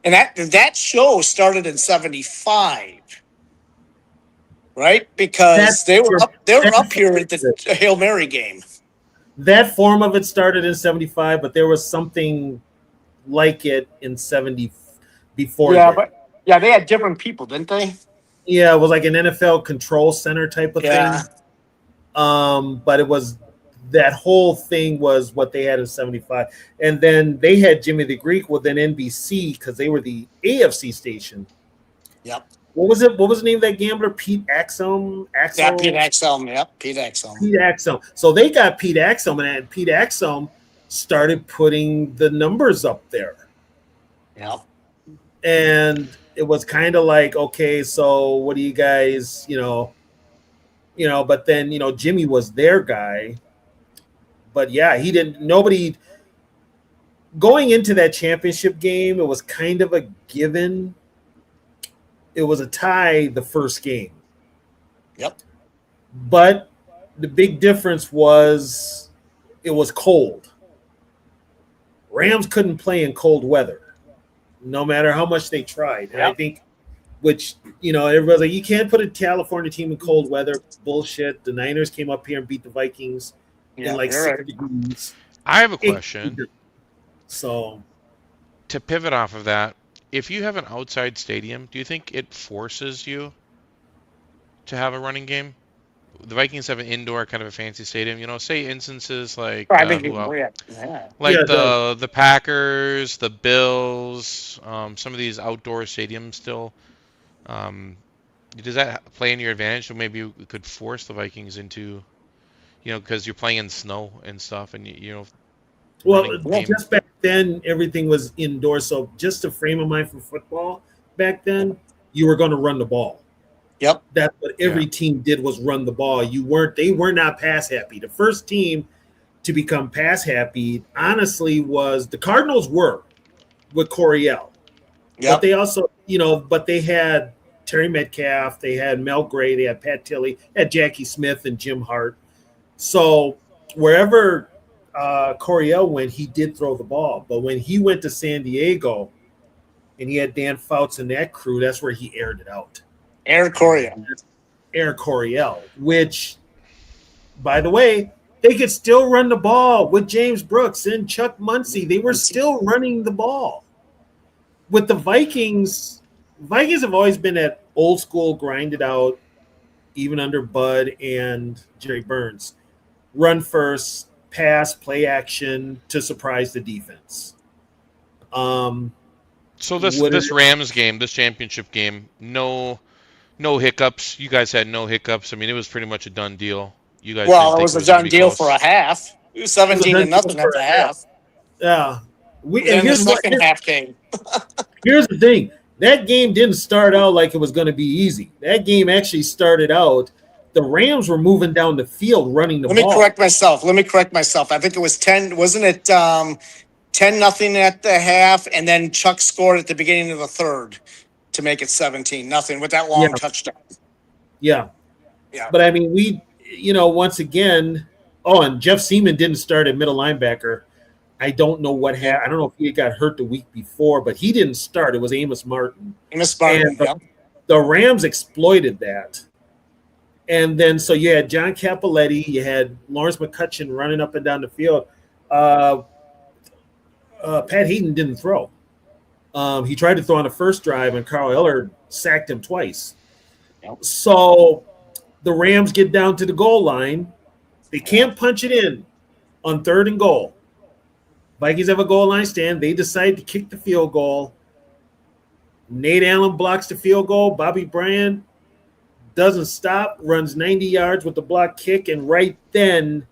And that show started in 75, right? Because they were up here at the Hail Mary game. That form of it started in 75, but there was something like it in 70 before. Yeah, they had different people, didn't they? Yeah, it was like an NFL control center type of thing. But it was that whole thing was what they had in 75. And then they had Jimmy the Greek, well, then NBC, because they were the AFC station. Yep. What was it? What was the name of that gambler? Pete Axum? Yeah, Pete Axum. Yep, Pete Axum. Pete Axum. So they got Pete Axum, and Pete Axum started putting the numbers up there. Yeah. And it was kind of like, okay, so what do you guys, but then, Jimmy was their guy. But yeah, nobody going into that championship game, it was kind of a given. It was a tie the first game. Yep. But the big difference was it was cold. Rams couldn't play in cold weather, no matter how much they tried. And I think, everybody's like, you can't put a California team in cold weather. Bullshit. The Niners came up here and beat the Vikings in like 6 degrees. I have a question. So, to pivot off of that, if you have an outside stadium, do you think it forces you to have a running game? The Vikings have an indoor kind of a fancy stadium. Say instances like the Packers, the Bills, some of these outdoor stadiums still. Does that play in your advantage? So maybe you could force the Vikings into, because you're playing in snow and stuff, and just back then everything was indoors. So just to frame of mind for football, back then you were going to run the ball. Yep. That's what every team did, was run the ball. They were not pass happy. The first team to become pass happy, honestly, was the Cardinals were with Coryell. Yep. But they also, but they had Terry Metcalf, they had Mel Gray, they had Pat Tilley, had Jackie Smith and Jim Hart. So wherever Coryell went, he did throw the ball. But when he went to San Diego and he had Dan Fouts and that crew, that's where he aired it out. Eric Coryell, which, by the way, they could still run the ball with James Brooks and Chuck Muncie. They were still running the ball. With the Vikings have always been that old school, grinded out, even under Bud and Jerry Burns. Run first, pass, play action to surprise the defense. So this Rams game, this championship game, no hiccups. You guys had no hiccups. I mean, it was pretty much a done deal. You guys. Well, it was a done deal for a half. It was 17-0 at the half. Yeah. Here's the second half game. Here's the thing. That game didn't start out like it was going to be easy. That game actually started out, the Rams were moving down the field running the ball. Let me correct myself. I think it was 10. Wasn't it 10-0 at the half? And then Chuck scored at the beginning of the third to make it 17-0 with that long touchdown. Yeah. But I mean, once again, and Jeff Seaman didn't start at middle linebacker. I don't know what happened. I don't know if he got hurt the week before, but he didn't start. It was Amos Martin. And the Rams exploited that. And then, so you had John Cappelletti, you had Lawrence McCutcheon running up and down the field. Pat Hayden didn't throw. He tried to throw on the first drive, and Carl Eller sacked him twice. Yep. So the Rams get down to the goal line. They can't punch it in on 3rd and goal. Vikings have a goal line stand. They decide to kick the field goal. Nate Allen blocks the field goal. Bobby Bryant doesn't stop, runs 90 yards with the block kick, and right then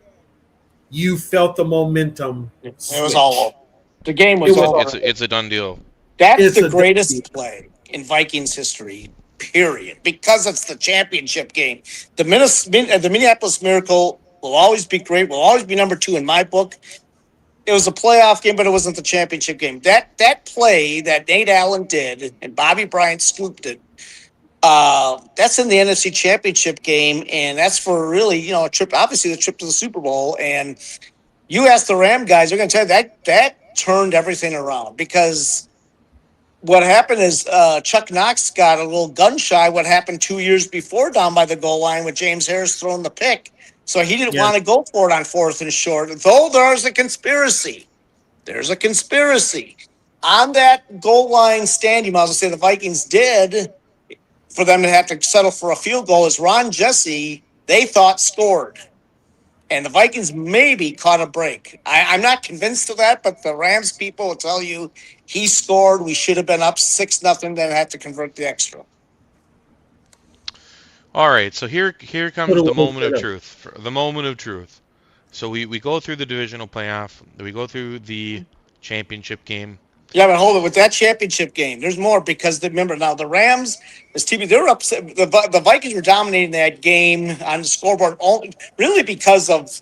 you felt the momentum. It was all over. The game was over. It's a done deal. That's the greatest play in Vikings history, period, because it's the championship game. The Minneapolis Miracle will always be great, will always be number 2 in my book. It was a playoff game, but it wasn't the championship game. That play that Nate Allen did and Bobby Bryant scooped it, that's in the NFC Championship game, and that's for really, a trip, obviously the trip to the Super Bowl. And you ask the Ram guys, they're going to tell you that turned everything around, because what happened is Chuck Knox got a little gun shy what happened 2 years before down by the goal line with James Harris throwing the pick. So he didn't want to go for it on 4th and short, though there's a conspiracy. There's a conspiracy. On that goal line stand, you might as well say the Vikings did, for them to have to settle for a field goal, is Ron Jesse, they thought, scored. And the Vikings maybe caught a break. I'm not convinced of that, but the Rams people will tell you he scored. We should have been up 6-0, then had to convert the extra. All right, so here Put comes a the little moment bit of of truth. The moment of truth. So we go through the divisional playoff. We go through the championship game. Yeah, but hold it with that championship game. There's more because remember now the Rams, this TV, they were upset. The Vikings were dominating that game on the scoreboard only really because of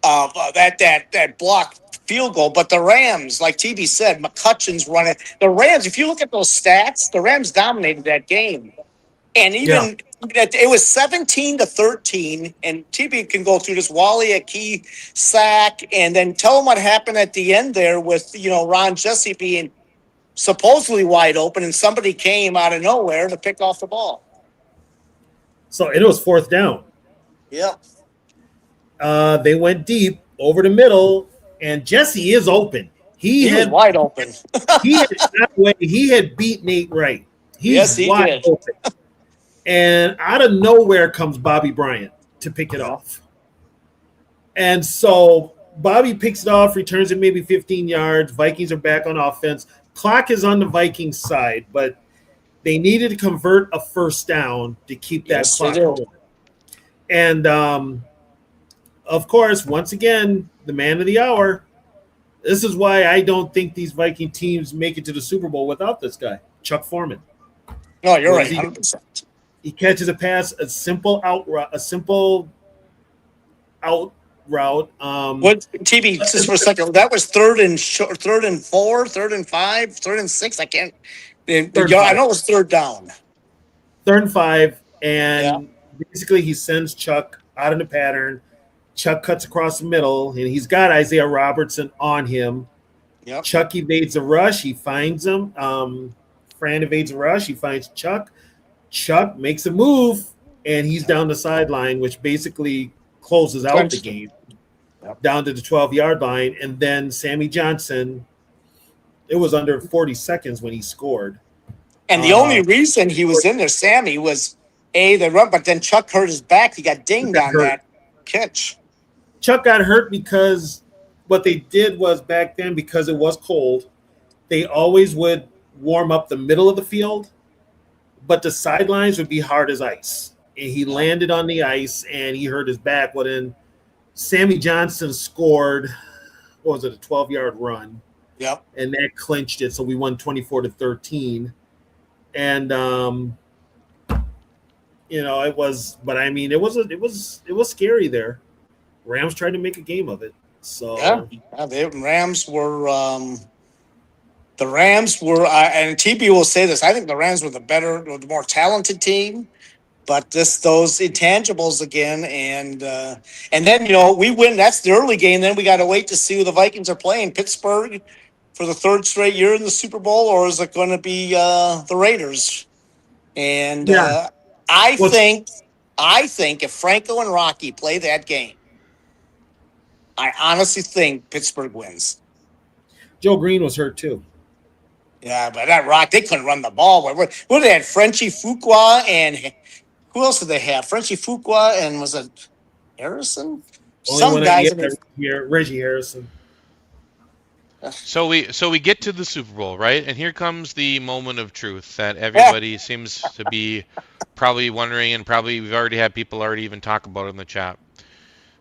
that block field goal. But the Rams, like TV said, McCutcheon's running. The Rams, if you look at those stats, the Rams dominated that game. And yeah. even it was 17-13, and TB can go through this. Wally a key sack, and then tell them what happened at the end there with Ron Jesse being supposedly wide open, and somebody came out of nowhere to pick off the ball. So it was fourth down. Yeah, They went deep over the middle, and Jesse is open. he was Had wide open. he had got away. He had beat Nate Wright. He's Yes, he wide did. open. And out of nowhere comes Bobby Bryant to pick it off. And so Bobby picks it off, returns it maybe 15 yards. Vikings are back on offense. Clock is on the Vikings side, but they needed to convert a first down to keep that Yes, clock they did. going. And of course, once again, the man of the hour. This is why I don't think these Viking teams make it to the Super Bowl without this guy, Chuck Foreman. No, you're What right, does he do? 100%. He catches a pass, a simple out route. What TB? Just for a second, that was third and 4, 3rd and 5, 3rd and 6. I can't. and I know it was third down. 3rd and 5, and Yeah. basically he sends Chuck out of the pattern. Chuck cuts across the middle, and he's got Isaiah Robertson on him. Yep. Chuck evades a rush. He finds him. Fran evades a rush. He finds Chuck. Chuck makes a move, and he's down the sideline, which basically closes out the game down to the 12-yard line. And then Sammy Johnson, it was under 40 seconds when he scored. And the only reason he was in there, Sammy, was the run, but then Chuck hurt his back. He got dinged on that catch. Chuck got hurt because what they did was back then, because it was cold, they always would warm up the middle of the field, but the sidelines would be hard as ice. And he landed on the ice and he hurt his back. Well, then Sammy Johnson scored, what was it, a 12-yard run? Yep. And that clinched it. So we won 24-13. And it was, but I mean, it was scary there. Rams tried to make a game of it. So the Rams were and TB will say this. I think the Rams were the more talented team, but those intangibles again, and then we win. That's the early game. Then we got to wait to see who the Vikings are playing. Pittsburgh for the 3rd straight year in the Super Bowl, or is it going to be the Raiders? And I think if Franco and Rocky play that game, I honestly think Pittsburgh wins. Joe Green was hurt too. Yeah, but they couldn't run the ball. What they had? Frenchie Fuqua and who else did they have? Frenchie Fuqua and was it Harrison? Some guys. Here, Reggie Harrison. So we get to the Super Bowl, right? And here comes the moment of truth that everybody seems to be probably wondering, and probably we've already had people already even talk about it in the chat.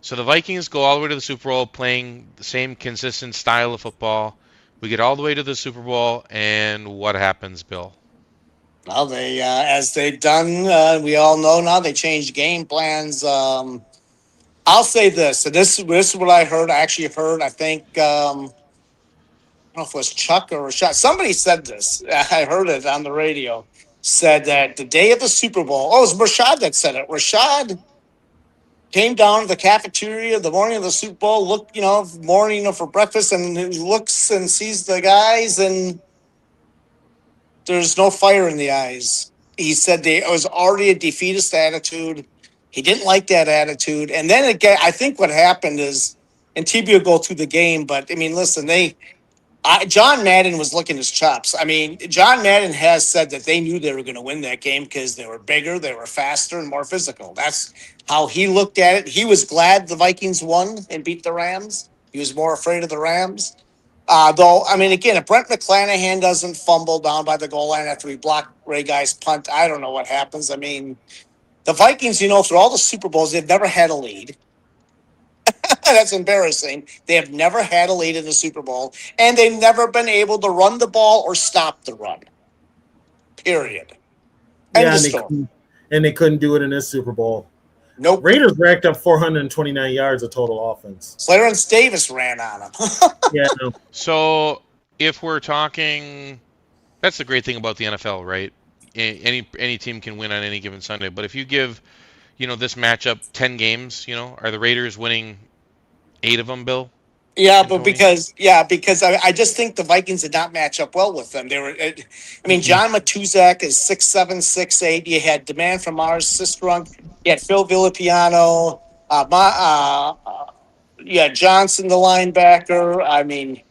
So the Vikings go all the way to the Super Bowl playing the same consistent style of football. We get all the way to the Super Bowl, and what happens, Bill? Well, they as they've done, we all know now they changed game plans. I'll say this. So this is what I heard. I actually heard. I think I don't know if it was Chuck or Rashad. Somebody said this. I heard it on the radio. Said that the day of the Super Bowl. Oh, it was Rashad that said it. Rashad came down to the cafeteria the morning of the Super Bowl, looked, morning for breakfast, and he looks and sees the guys, and there's no fire in the eyes. He said it was already a defeatist attitude. He didn't like that attitude. And then again, I think what happened is, and TB will go through the game, but I mean, listen, they John Madden was licking his chops. I mean, John Madden has said that they knew they were going to win that game because they were bigger, they were faster, and more physical. That's how he looked at it. He was glad the Vikings won and beat the Rams. He was more afraid of the Rams. Though, I mean, again, if Brent McClanahan doesn't fumble down by the goal line after he blocked Ray Guy's punt, I don't know what happens. I mean, the Vikings, through all the Super Bowls, they've never had a lead. That's embarrassing. They have never had a lead in the Super Bowl, and they've never been able to run the ball or stop the run. Period. Yeah, and they couldn't do it in this Super Bowl. Nope. Raiders racked up 429 yards of total offense. Clarence Davis ran on them. Yeah. No. So if we're talking, that's the great thing about the NFL, right? Any team can win on any given Sunday. But if you give, this matchup 10 games, are the Raiders winning 8 of them, Bill? Yeah, but because I just think the Vikings did not match up well with them. They were, John Matuzak is 6'7", 6'8". You had Demand from Mars Sistrunk. You had Phil Villapiano. Johnson, the linebacker. I mean,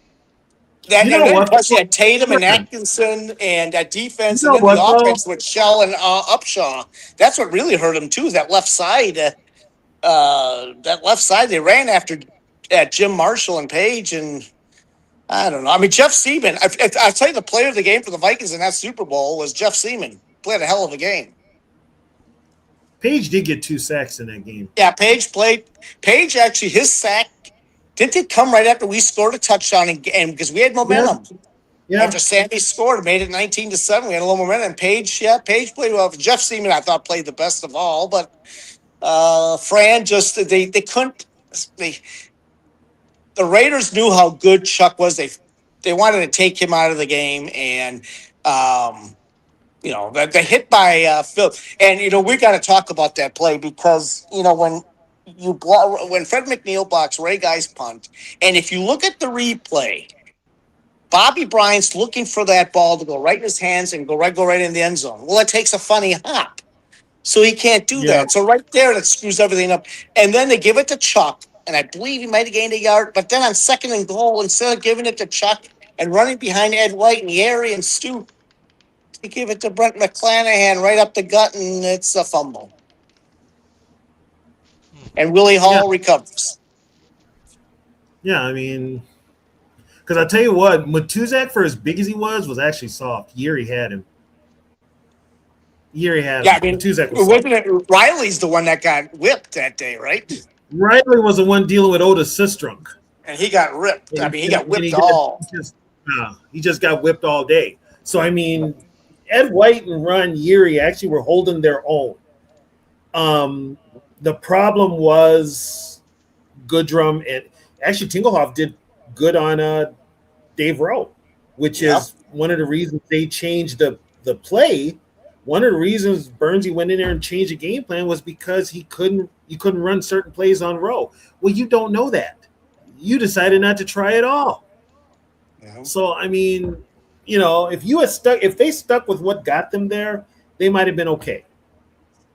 plus you had Tatum and Atkinson and that defense, and then the offense with Shell and Upshaw. That's what really hurt him too. That left side. They ran after. At Jim Marshall and Page, and I don't know. I mean, Jeff Seaman. I'll tell you, the player of the game for the Vikings in that Super Bowl was Jeff Seaman. Played a hell of a game. Page did get 2 sacks in that game. Yeah, Page played. Page actually, his sack didn't it come right after we scored a touchdown and because we had momentum. Yeah. After Sammy scored, made it 19-7. We had a little momentum. And Page played well. Jeff Seaman, I thought, played the best of all, but Fran just they couldn't. The Raiders knew how good Chuck was. They wanted to take him out of the game, and the hit by Phil. And we got to talk about that play because when Fred McNeil blocks Ray Guy's punt, and if you look at the replay, Bobby Bryant's looking for that ball to go right in his hands and go right in the end zone. Well, it takes a funny hop, so he can't do that. So right there, that screws everything up. And then they give it to Chuck. And I believe he might have gained a yard. But then on 2nd and goal, instead of giving it to Chuck and running behind Ed White and Yeri and Stu, they give it to Brent McClanahan right up the gut, and it's a fumble. And Willie Hall recovers. Yeah, I mean, because I'll tell you what, Matuzak, for as big as he was actually soft. Yeri had him. Yeah, I mean, Matuzak was wasn't it Riley's the one that got whipped that day, right? Riley was the one dealing with Otis Sistrunk. And he got ripped. I mean, he got whipped he just got whipped all day. So, I mean, Ed White and Ron Yeri actually were holding their own. The problem was Goodrum, and actually Tingelhoff did good on Dave Rowe, which is one of the reasons they changed the play. One of the reasons Bernsey went in there and changed the game plan was because you couldn't run certain plays on Rowe. Well, you don't know that. You decided not to try at all. Yeah. So, I mean, if they stuck with what got them there, they might have been okay.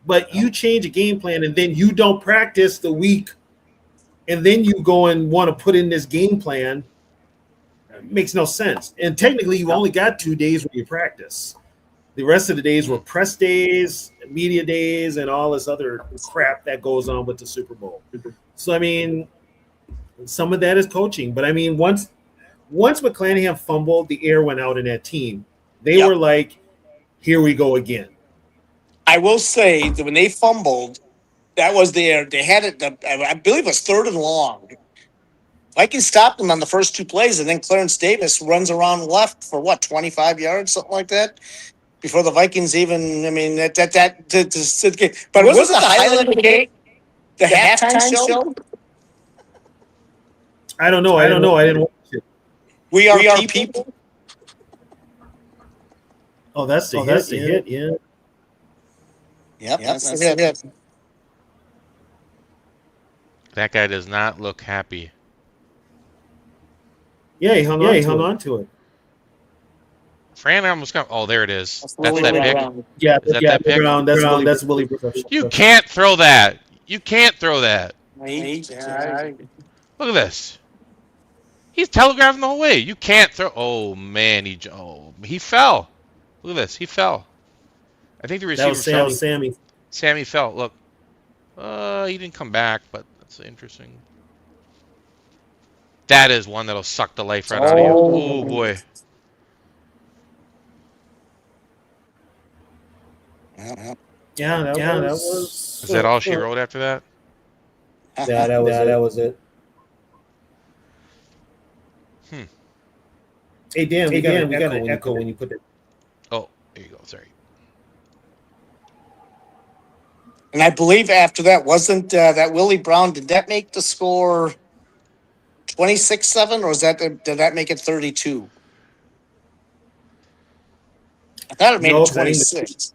But you change a game plan and then you don't practice the week, and then you go and want to put in this game plan. It makes no sense. And technically, you only got 2 days where you practice. The rest of the days were press days, media days, and all this other crap that goes on with the Super Bowl. So, I mean, some of that is coaching. But, I mean, once McClanahan fumbled, the air went out in that team. They were like, here we go again. I will say that when they fumbled, that was the air. They had it, I believe it was 3rd and long. Vikings stopped them on the first 2 plays, and then Clarence Davis runs around left for, 25 yards, something like that? Before the Vikings even, I mean, but was it the highlight of the game? The halftime show? I don't know. I didn't watch it. We are people. Oh, that's the hit. Yeah. Yep, that's the hit. That guy does not look happy. Yeah, he hung on to it. Fran almost got. Oh, there it is. That's that pick. Yeah, that pick? That's Willie. You can't throw that. Look at this. He's telegraphing the whole way. You can't throw. Oh man, he fell. Look at this. He fell. I think the That receiver was Sammy. fell. Sammy. Sammy fell. Look. He didn't come back, but that's interesting. That is one that'll suck the life right out of you. Oh boy. Yeah, that was. Is that all she wrote after that? Yeah, that was it. Hmm. Hey Dan, we got an echo when you put it. Oh, there you go. Sorry. And I believe after that, wasn't that Willie Brown, did that make the score 26-7, or did that make it 32? I thought it made No, it 'cause I think 26.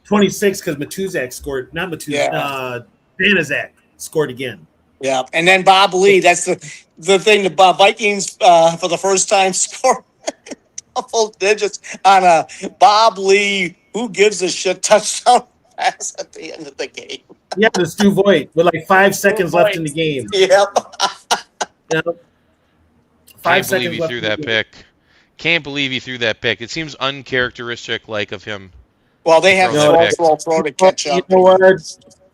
26 because Matuzak scored. Not Matuzak. Yeah. Banaszak scored again. Yeah, and then Bob Lee. That's the thing. The Vikings for the first time scored double digits on a Bob Lee. Who gives a shit touchdown pass at the end of the game? Yeah, the Stu Voigt with like 5 seconds left in the game. Yep. Yeah. Can't believe he threw that pick. Can't believe he threw that pick. It seems uncharacteristic like of him. Well, they have throw to catch up. You know what?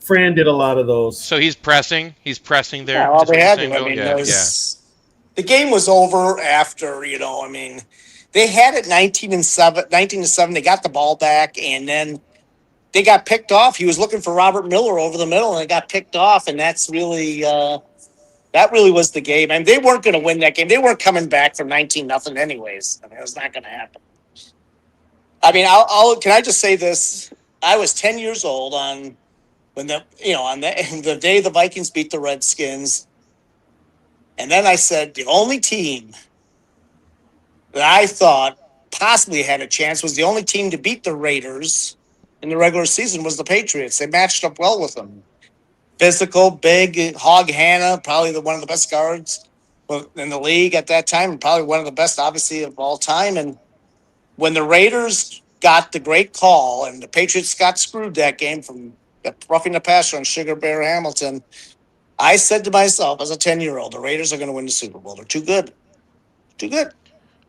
Fran did a lot of those. So he's pressing. He's pressing there. Yeah, well, they had to. I I mean, yeah. The game was over after. I mean, they had it 19-7. They got the ball back, and then they got picked off. He was looking for Robert Miller over the middle, and they got picked off, and that's really that really was the game. I mean, they weren't going to win that game. They weren't coming back from 19-0 anyways. I mean, it was not going to happen. I mean, can I just say this? I was 10 years old on the day the Vikings beat the Redskins, and then I said the only team that I thought possibly had a chance was the only team to beat the Raiders in the regular season was the Patriots. They matched up well with them. Physical, big, Hog Hanna, probably one of the best guards in the league at that time, and probably one of the best, obviously, of all time. And when the Raiders got the great call and the Patriots got screwed that game from roughing the passer on Sugar Bear Hamilton, I said to myself as a 10-year-old, the Raiders are going to win the Super Bowl. They're too good. Too good.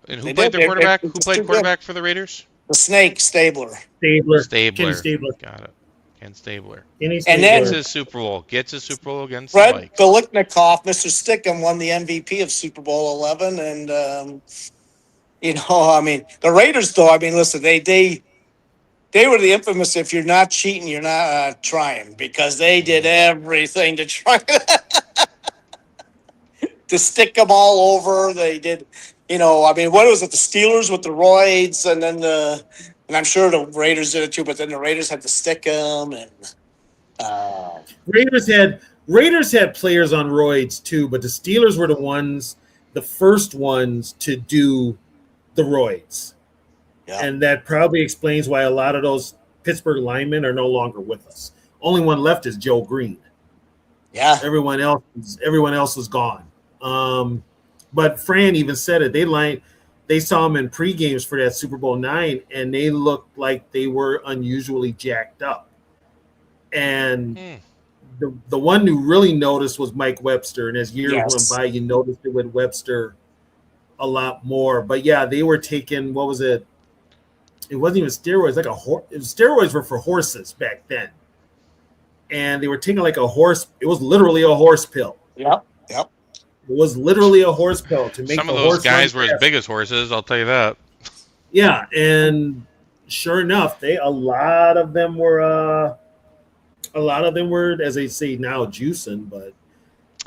And who played their quarterback? Who played quarterback for the Raiders? The Snake, Stabler. Kenny Stabler. Got it. Ken Stabler. And then gets his Super Bowl against Fred the Vikes. Biliknikoff, Mr. Stickham, won the MVP of Super Bowl 11. And, I mean, the Raiders, though, I mean, listen, they were the infamous, if you're not cheating, you're not trying, because they did everything to try to stick them all over. They did, I mean, what was it? The Steelers with the roids, and then and I'm sure the Raiders did it too, but then the Raiders had to stick them. And Raiders had players on roids too, but the Steelers were the first ones to do the roids. Yeah. And that probably explains why a lot of those Pittsburgh linemen are no longer with us. Only one left is Joe Green. Yeah. Everyone else is gone. But Fran even said it. They saw him in pre-games for that Super Bowl 9, and they looked like they were unusually jacked up. And the one who really noticed was Mike Webster. And as years went by, you noticed it with Webster a lot more. But yeah, they were taking, what was it? It wasn't even steroids. Steroids were for horses back then, and they were taking like a horse. It was literally a horse pill. Yep. It was literally a horse pill to make some of those guys were as big as horses. I'll tell you that. Yeah, and sure enough, a lot of them were, as they say now, juicing, but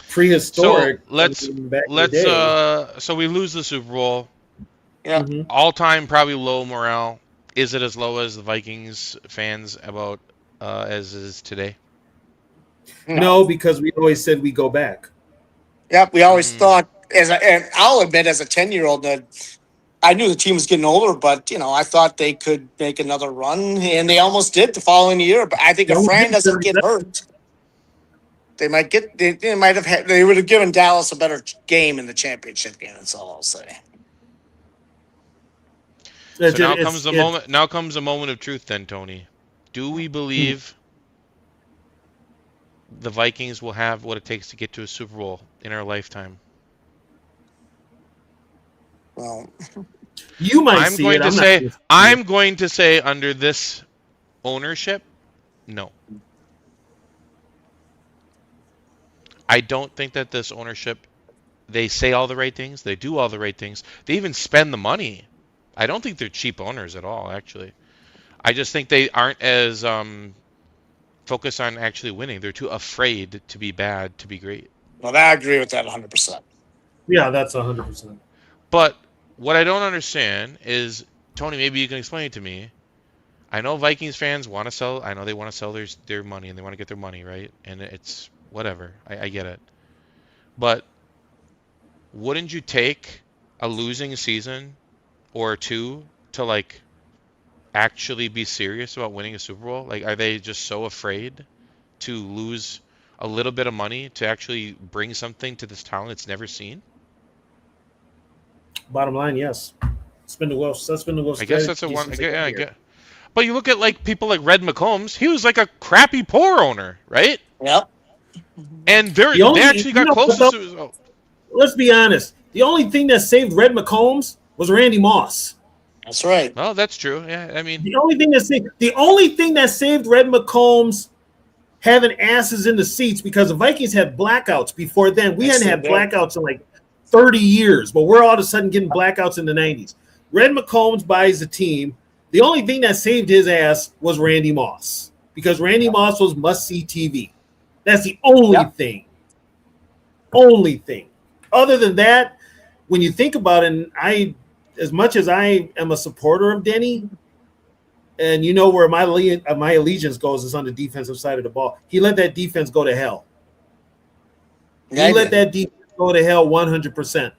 prehistoric. So so we lose the Super Bowl. Yeah. Mm-hmm. All time probably low morale. Is it as low as the Vikings fans about as is today? No, because we always said we go back. Yep, we always thought, and I'll admit, as a 10-year-old, that I knew the team was getting older, but I thought they could make another run, and they almost did the following year. But I think if Fran doesn't get hurt, they would have given Dallas a better game in the championship game. That's all I'll say. So now comes the moment of truth then, Tony. Do we believe the Vikings will have what it takes to get to a Super Bowl in our lifetime? Well, You might see it. I'm not going to see it. I'm going to say under this ownership, no. I don't think that this ownership, they say all the right things, they do all the right things, they even spend the money. I don't think they're cheap owners at all, actually. I just think they aren't as focused on actually winning. They're too afraid to be bad to be great. well, I agree with that 100%. Yeah, that's 100%. But what I don't understand is, Tony, maybe you can explain it to me. I know Vikings fans want to sell. I know they want to sell their money and they want to get their money, right? And it's whatever. I get it. But wouldn't you take a losing season or two to like actually be serious about winning a Super Bowl? Like, are they just so afraid to lose a little bit of money to actually bring something to this town it's never seen? Bottom line, yes. That's been the Wolves. That's been the Wolves. I guess that's a one. I get. But you look at like people like Red McCombs. He was like a crappy poor owner, right? Yep. And they actually got close to. Let's be honest. The only thing that saved Red McCombs was Randy Moss. That's right. Well, that's true. Yeah, I mean, the only thing that saved Red McCombs having asses in the seats, because the Vikings had blackouts before then. We hadn't had blackouts in like 30 years, but we're all of a sudden getting blackouts in the 90s. Red McCombs buys the team. The only thing that saved his ass was Randy Moss, because Randy Moss was must-see TV. That's the only thing. Only thing. Other than that, when you think about it, and as much as I am a supporter of Denny, and you know where my allegiance goes is on the defensive side of the ball, he let that defense go to hell. He let that defense go to hell 100%.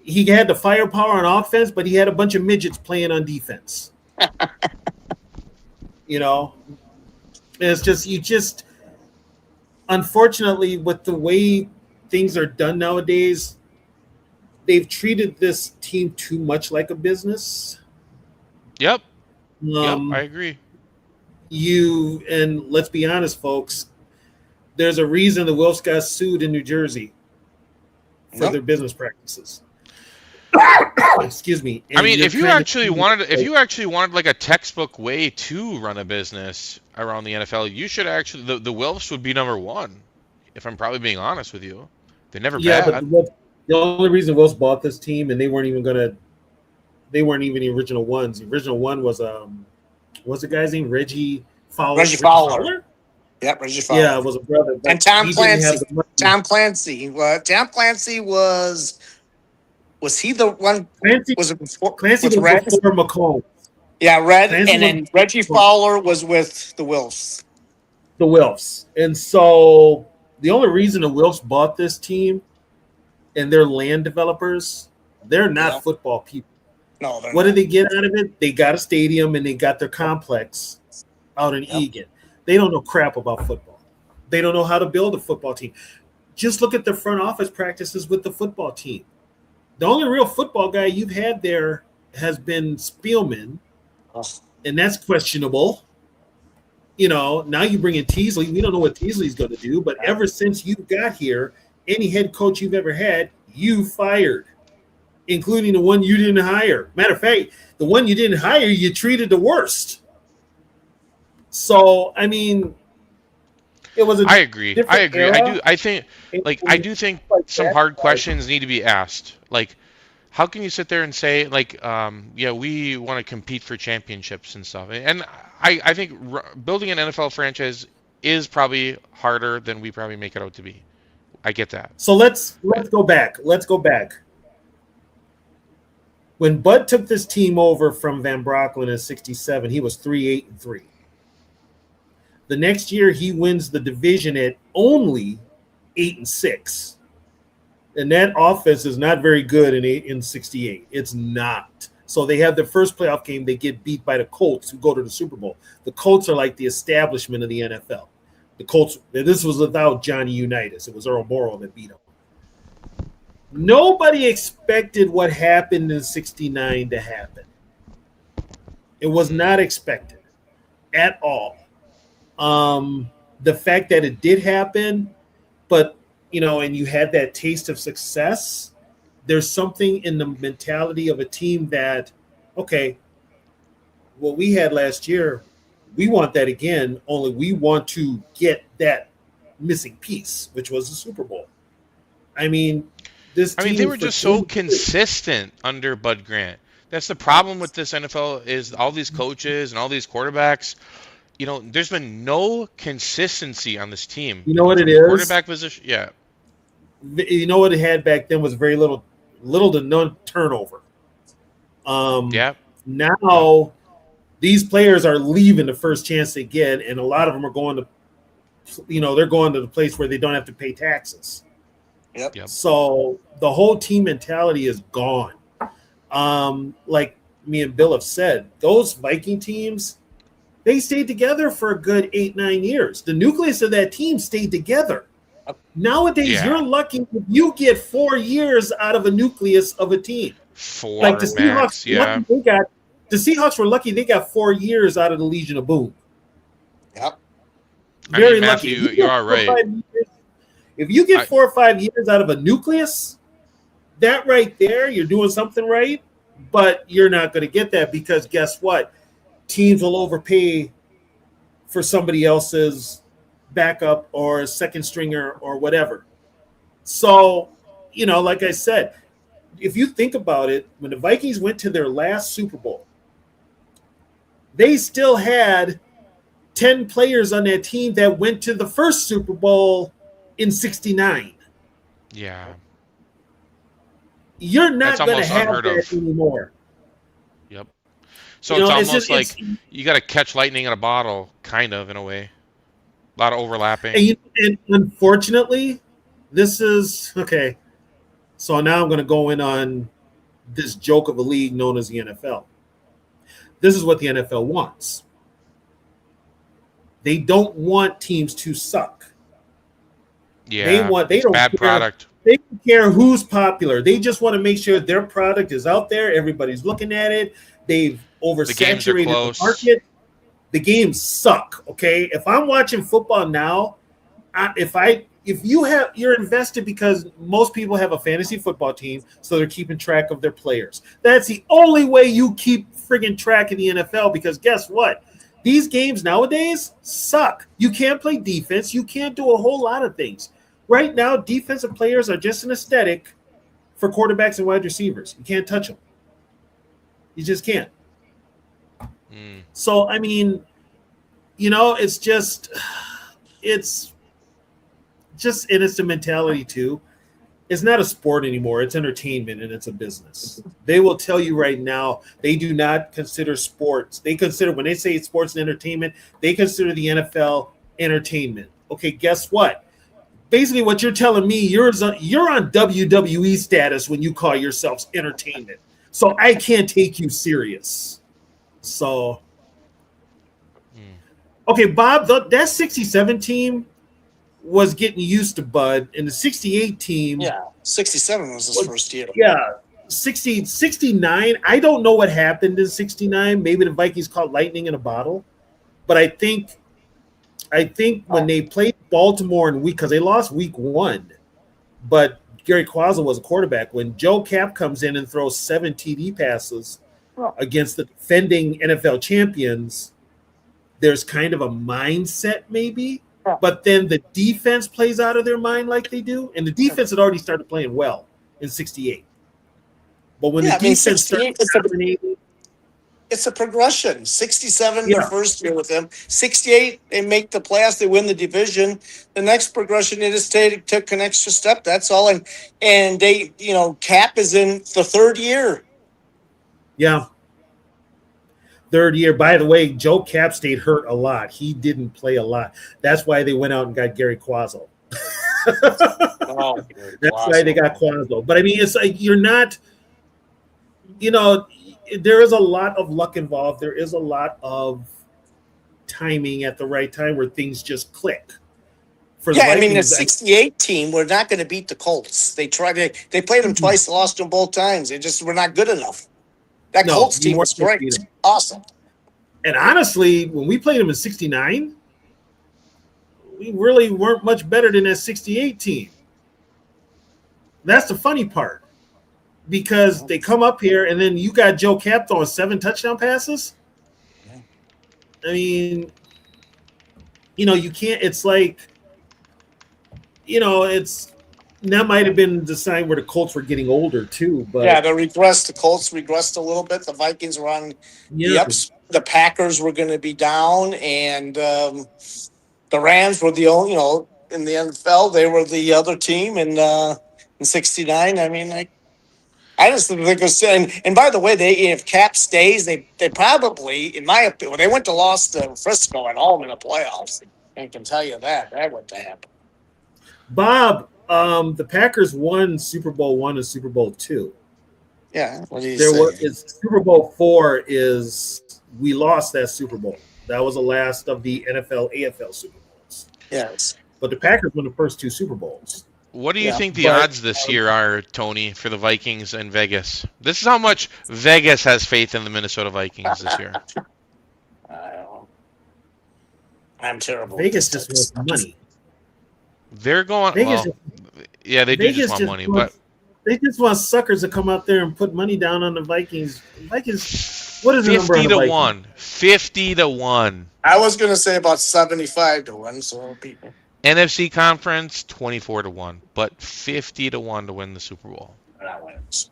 He had the firepower on offense, but he had a bunch of midgets playing on defense. You know, it's just unfortunately, with the way things are done nowadays, they've treated this team too much like a business. Yep. I agree. And let's be honest, folks, there's a reason the Wolves got sued in New Jersey for their business practices. Excuse me. And I mean, if you actually wanted like a textbook way to run a business around the NFL, you should actually the Wolves would be number one. If I'm probably being honest with you, they're never bad. But the only reason Wolves bought this team, and they weren't even the original ones. The original one was what's the guy's name? Reggie Fowler. Reggie Fowler. Yep, Reggie Fowler. Yeah, it was a brother. And Tom Clancy. Tom Clancy. Tom Clancy was he the one? Clancy was before McCombs. Yeah, Red, and then Reggie Fowler was with the Wilfs. The Wilfs. And so the only reason the Wilfs bought this team, and they're land developers, they're not football people. No, what did they get out of it? They got a stadium and they got their complex out in Eagan. They don't know crap about football. They don't know how to build a football team. Just look at the front office practices with the football team. The only real football guy you've had there has been Spielman, and that's questionable. You know, now you bring in Teasley. We don't know what Teasley's going to do, but ever since you got here, any head coach you've ever had, you fired, including the one you didn't hire. Matter of fact, the one you didn't hire, you treated the worst. So, I mean, it was I agree. I do think some hard questions need to be asked. Like, how can you sit there and say, like, we want to compete for championships and stuff? And I think building an NFL franchise is probably harder than we probably make it out to be. I get that. So let's go back. When Bud took this team over from Van Brocklin in '67, he was 3-8-3. The next year, he wins the division at only 8-6. And that offense is not very good in '68. It's not. So they have their first playoff game. They get beat by the Colts, who go to the Super Bowl. The Colts are like the establishment of the NFL. The Colts, this was without Johnny Unitas. It was Earl Morrow that beat them. Nobody expected what happened in '69 to happen. It was not expected at all. The fact that it did happen, but, and you had that taste of success, there's something in the mentality of a team that, okay, what we had last year, we want that again, only we want to get that missing piece, which was the Super Bowl. I mean, this I mean, they team were for just so 20 years, consistent under Bud Grant. That's the problem with this NFL is all these coaches and all these quarterbacks. There's been no consistency on this team you know what it from the is? quarterback position. Yeah, You know what it had back then was very little to none turnover. Um, yeah, yeah. Now these players are leaving the first chance they get, and a lot of them are going to, they're going to the place where they don't have to pay taxes. Yep. Yep. So the whole team mentality is gone. Like me and Bill have said, those Viking teams, they stayed together for a good 8-9 years. The nucleus of that team stayed together. Nowadays, Yeah. you're lucky if you get 4 years out of a nucleus of a team. Like Four the Seahawks, max. Yeah. the Seahawks were lucky they got 4 years out of the Legion of Boom. Yep. I mean, Very lucky. Matthew, you are right. If you get I, 4 or 5 years out of a nucleus, that right there, you're doing something right. But you're not going to get that because guess what? Teams will overpay for somebody else's backup or second stringer or whatever. So, like I said, if you think about it, when the Vikings went to their last Super Bowl, they still had 10 players on that team that went to the first Super Bowl in 69. yeah. You're That's not going to almost have unheard that of. anymore. Yep. So it's It's almost just like you got to catch lightning in a bottle, kind of, in a way. A lot of overlapping. and unfortunately, this is okay. So now I'm going to go in on this joke of a league known as the NFL. This is what the NFL wants. They don't want teams to suck. Yeah. They It's don't bad care. product. They don't care who's popular. They just want to make sure their product is out there. Everybody's looking at it. They've The games are oversaturated the close. market. The games suck. Okay, if I'm watching football now, you're invested because most people have a fantasy football team, so they're keeping track of their players. That's the only way you keep friggin' track in the NFL because guess what? These games nowadays suck. You can't play defense. You can't do a whole lot of things. Right now, defensive players are just an aesthetic for quarterbacks and wide receivers. You can't touch them. You just can't. Mm. So, I mean, it's just, and it's the mentality too. It's not a sport anymore. It's entertainment and it's a business. They will tell you right now, they do not consider sports. When they say sports and entertainment, they consider the NFL entertainment. Okay, guess what? Basically, what you're telling me, you're on WWE status when you call yourselves entertainment. So I can't take you serious. So, okay, Bob, that 67 team was getting used to Bud, and the 68 team. Yeah. 67 was his first year. Yeah. 69. I don't know what happened in 69. Maybe the Vikings caught lightning in a bottle. But I think when they played Baltimore because they lost week 1, but Gary Quazzo was a quarterback. When Joe Cap comes in and throws 7 TD passes against the defending NFL champions, there's kind of a mindset maybe, but then the defense plays out of their mind like they do, and the defense had already started playing well in 68. But when the defense started dominating, it's a progression. 67, Yeah. their first year with them. 68, they make the playoffs, they win the division. The next progression, they just took an extra step. That's all. And they, Cap is in the third year. Yeah. Third year. By the way, Joe Cap stayed hurt a lot. He didn't play a lot. That's why they went out and got Gary Quazzo. That's why they got Quazzo. But I mean, it's like you're not, there is a lot of luck involved. There is a lot of timing at the right time where things just click. The 68 team were not going to beat the Colts. They played them twice, lost them both times. They just were not good enough. That Colts team was great. Awesome. And honestly, when we played them in 69, we really weren't much better than that 68 team. That's the funny part. because they come up here and then you got Joe Cap throwing 7 touchdown passes. Yeah. I mean, you can't. It's like, it's that might have been the sign where the Colts were getting older too. Yeah, But the Colts regressed a little bit. The Vikings were on the yeah, ups. The Packers were going to be down, and the Rams were the only, in the NFL, they were the other team in '69. I mean, I just think it was, and by the way, if Cap stays, they probably, in my opinion, when they went to lost to Frisco at home in the playoffs, I can tell you that wouldn't happen. Bob, the Packers won Super Bowl I and Super Bowl II. Yeah, what do you There say? was Super Bowl IV is we lost that Super Bowl. That was the last of the NFL AFL Super Bowls. Yes. But the Packers won the first 2 Super Bowls. What do you Yeah, think the but odds this year are, Tony, for the Vikings and Vegas? This is how much Vegas has faith in the Minnesota Vikings this year. I don't know. I'm terrible. Vegas just wants money. They're going, Vegas, well, yeah, they do Vegas just want money, wants, they just want suckers to come out there and put money down on the Vikings. Vikings, what is the number on 50 the to Vikings? 1. 50 to 1. I was going to say about 75 to 1, so people. NFC conference 24 to 1, but 50 to 1 to win the Super Bowl. That wins.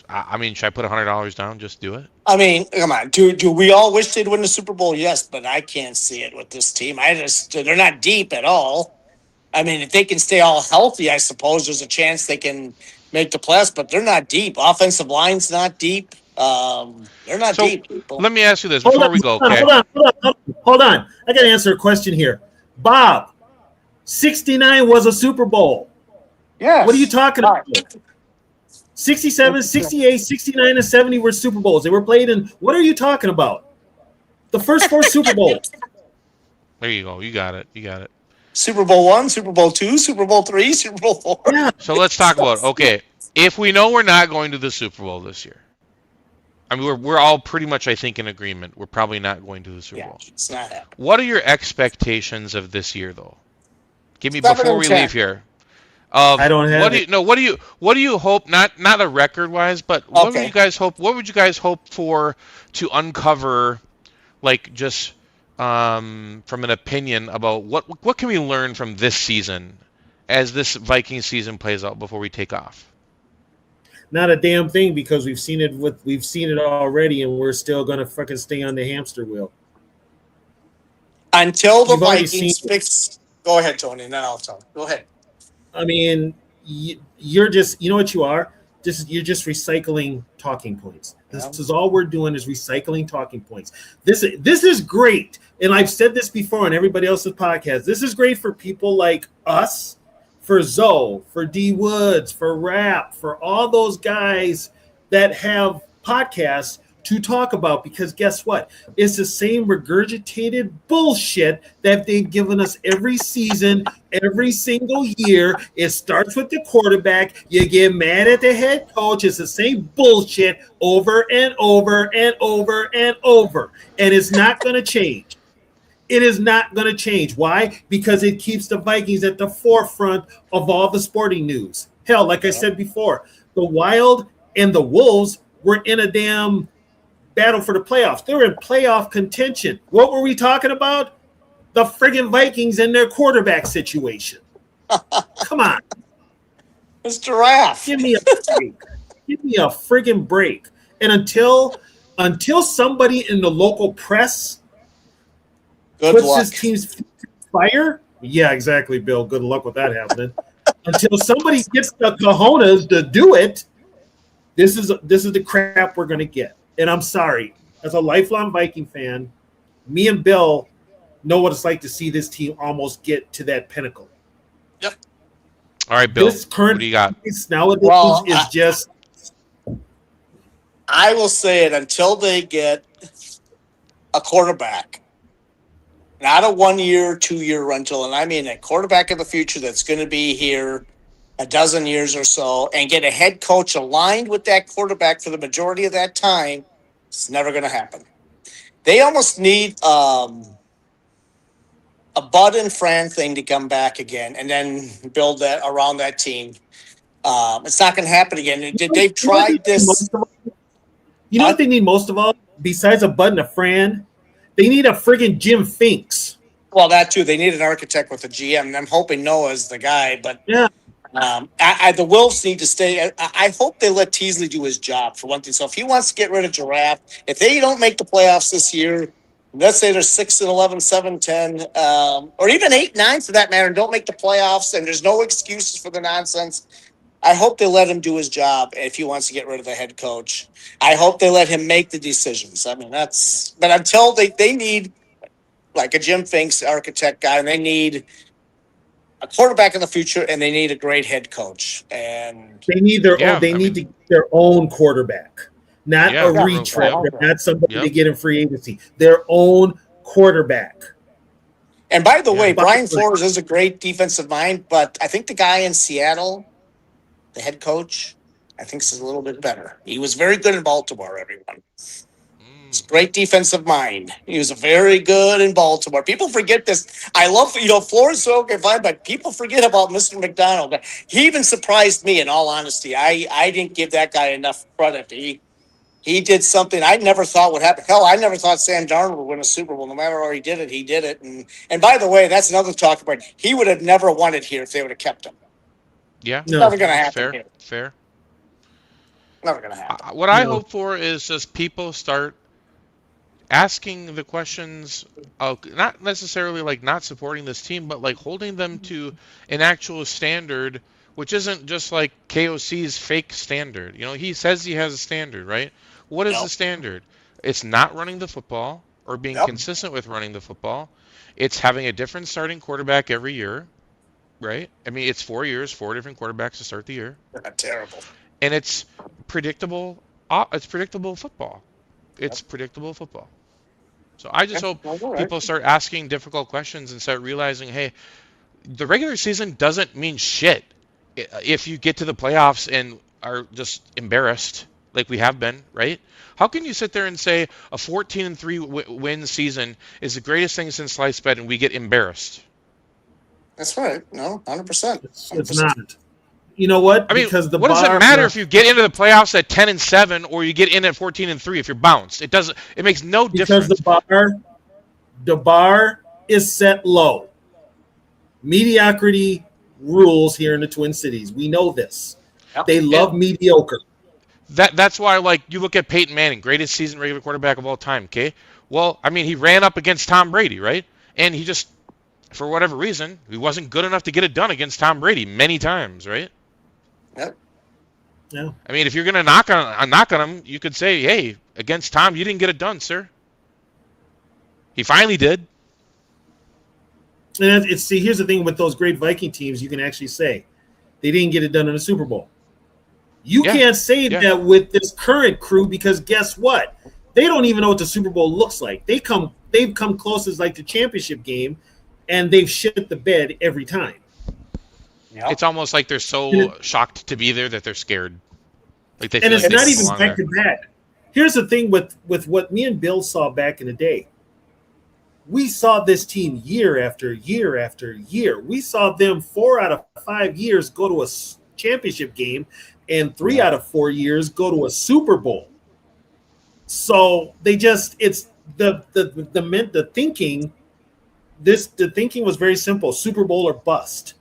I mean, should I put $100 down? Just do it. I mean, come on. Do we all wish they'd win the Super Bowl? Yes, but I can't see it with this team. They're not deep at all. I mean, if they can stay all healthy, I suppose there's a chance they can make the playoffs, but they're not deep. Offensive line's not deep. They're not So deep, people. let me ask you this Hold before on, we go, hold on, okay? hold on. I got to answer a question here. Bob, 69 was a Super Bowl. Yeah. What are you talking about? 67, 68, 69, and 70 were Super Bowls. They were played in, what are you talking about? The first 4 Super Bowls. There you go. You got it. You got it. Super Bowl I, Super Bowl II, Super Bowl III, Super Bowl IV. Yeah. So let's talk about, okay, if we know we're not going to the Super Bowl this year, I mean, we're all pretty much, I think, in agreement. We're probably not going to the Super Bowl. It's not happening. What are your expectations of this year, though? Give me 7 before and we 10. leave here. I don't have what do you no? What do you hope? Not a record wise, but what would Okay. you guys hope? What would you guys hope for to uncover, like just from an opinion about what can we learn from this season as this Viking season plays out before we take off? Not a damn thing, because we've seen it already, and we're still gonna fucking stay on the hamster wheel. Until the You've already Vikings seen- fix. Go ahead, Tony, and then I'll tell. Go ahead. I mean, you're just, you know what you are? You're just recycling talking points. This is all we're doing, is recycling talking points. This is great, and I've said this before on everybody else's podcast. This is great for people like us, for Zoe, for D Woods, for Rap, for all those guys that have podcasts to talk about, because guess what? It's the same regurgitated bullshit that they've given us every season, every single year. It starts with the quarterback. You get mad at the head coach. It's the same bullshit over and over and over and over. And it's not going to change. It is not going to change. Why? Because it keeps the Vikings at the forefront of all the sporting news. Hell, like I said before, the Wild and the Wolves were in a damn battle for the playoffs. They were in playoff contention. What were we talking about? The friggin' Vikings and their quarterback situation. Come on. It's Giraffe. Give me a break. Give me a friggin' break. And until somebody in the local press Good puts luck. this team's feet to fire, yeah, exactly, Bill. Good luck with that happening. Until somebody gets the cojones to do it, this is the crap we're gonna get. And I'm sorry, as a lifelong Viking fan, me and Bill know what it's like to see this team almost get to that pinnacle. Yep. All right, Bill. This current What do you got? pace nowadays Well, is just I will say it until they get a quarterback, not a 1 year, 2 year rental, and I mean a quarterback of the future that's going to be here a dozen years or so, and get a head coach aligned with that quarterback for the majority of that time. It's never going to happen. They almost need a Bud and Fran thing to come back again, and then build that around that team. It's not going to happen again. They've You know what they tried need this. most of all? You know what they need most of all? Besides a Bud and a Fran, they need a friggin' Jim Finks. Well, that too. They need an architect with a GM, and I'm hoping Noah's the guy. But Yeah. the Wolves need to stay. I hope they let Teasley do his job for one thing. So if he wants to get rid of Giraffe, if they don't make the playoffs this year, let's say they're 6-11, 7-10, or even 8-9 for that matter, and don't make the playoffs, and there's no excuses for the nonsense. I hope they let him do his job if he wants to get rid of the head coach. I hope they let him make the decisions. I mean, but until they need like a Jim Finks architect guy, and they need a quarterback in the future, and they need a great head coach. And They need their own. They need to get their own quarterback, not a retread, not somebody to get in free agency. Their own quarterback. And by the way, Brian Flores is a great defensive mind, but I think the guy in Seattle, the head coach, I think is a little bit better. He was very good in Baltimore, everyone. It's a great defensive mind. He was very good in Baltimore. People forget this. I love, Flores is okay, fine, but people forget about Mr. McDonald. He even surprised me, in all honesty. I didn't give that guy enough credit. He did something I never thought would happen. Hell, I never thought Sam Darnold would win a Super Bowl. No matter where he did it, he did it. And by the way, that's another talk about. He would have never won it here if they would have kept him. Yeah, it's never going to happen. Fair. Never going to happen. What I hope for is just people start asking the questions of not necessarily like not supporting this team, but like holding them to an actual standard, which isn't just like KOC's fake standard. He says he has a standard, right? What is the standard? It's not running the football or being consistent with running the football. It's having a different starting quarterback every year, right? I mean, it's 4 years, 4 different quarterbacks to start the year. Not terrible. And it's predictable. It's predictable football. It's predictable football. So I just hope people start asking difficult questions and start realizing, hey, the regular season doesn't mean shit if you get to the playoffs and are just embarrassed like we have been, right? How can you sit there and say a 14-3 win season is the greatest thing since sliced bread and we get embarrassed? That's right. No, 100%. It's not. You know what? I mean, what does it matter if you get into the playoffs at 10-7 or you get in at 14-3 if you're bounced? It doesn't. It makes no difference. Because the bar is set low. Mediocrity rules here in the Twin Cities. We know this. Yep. They love mediocre. That's why, like, you look at Peyton Manning, greatest season regular quarterback of all time. Okay, well, I mean, he ran up against Tom Brady, right? And he just, for whatever reason, he wasn't good enough to get it done against Tom Brady many times, right? Yep. Yeah. I mean, if you're gonna knock on him, you could say, "Hey, against Tom, you didn't get it done, sir." He finally did. And here's the thing with those great Viking teams, you can actually say they didn't get it done in the Super Bowl. You can't say that with this current crew because guess what? They don't even know what the Super Bowl looks like. They've come close as like the championship game, and they've shit the bed every time. Yep. It's almost like they're so shocked to be there that they're scared. Like they feel it's like not even back to back. Here's the thing with what me and Bill saw back in the day. We saw this team year after year after year. We saw them 4 out of 5 years go to a championship game, and 3 out of 4 years go to a Super Bowl. So they just it's the thinking. The thinking was very simple: Super Bowl or bust.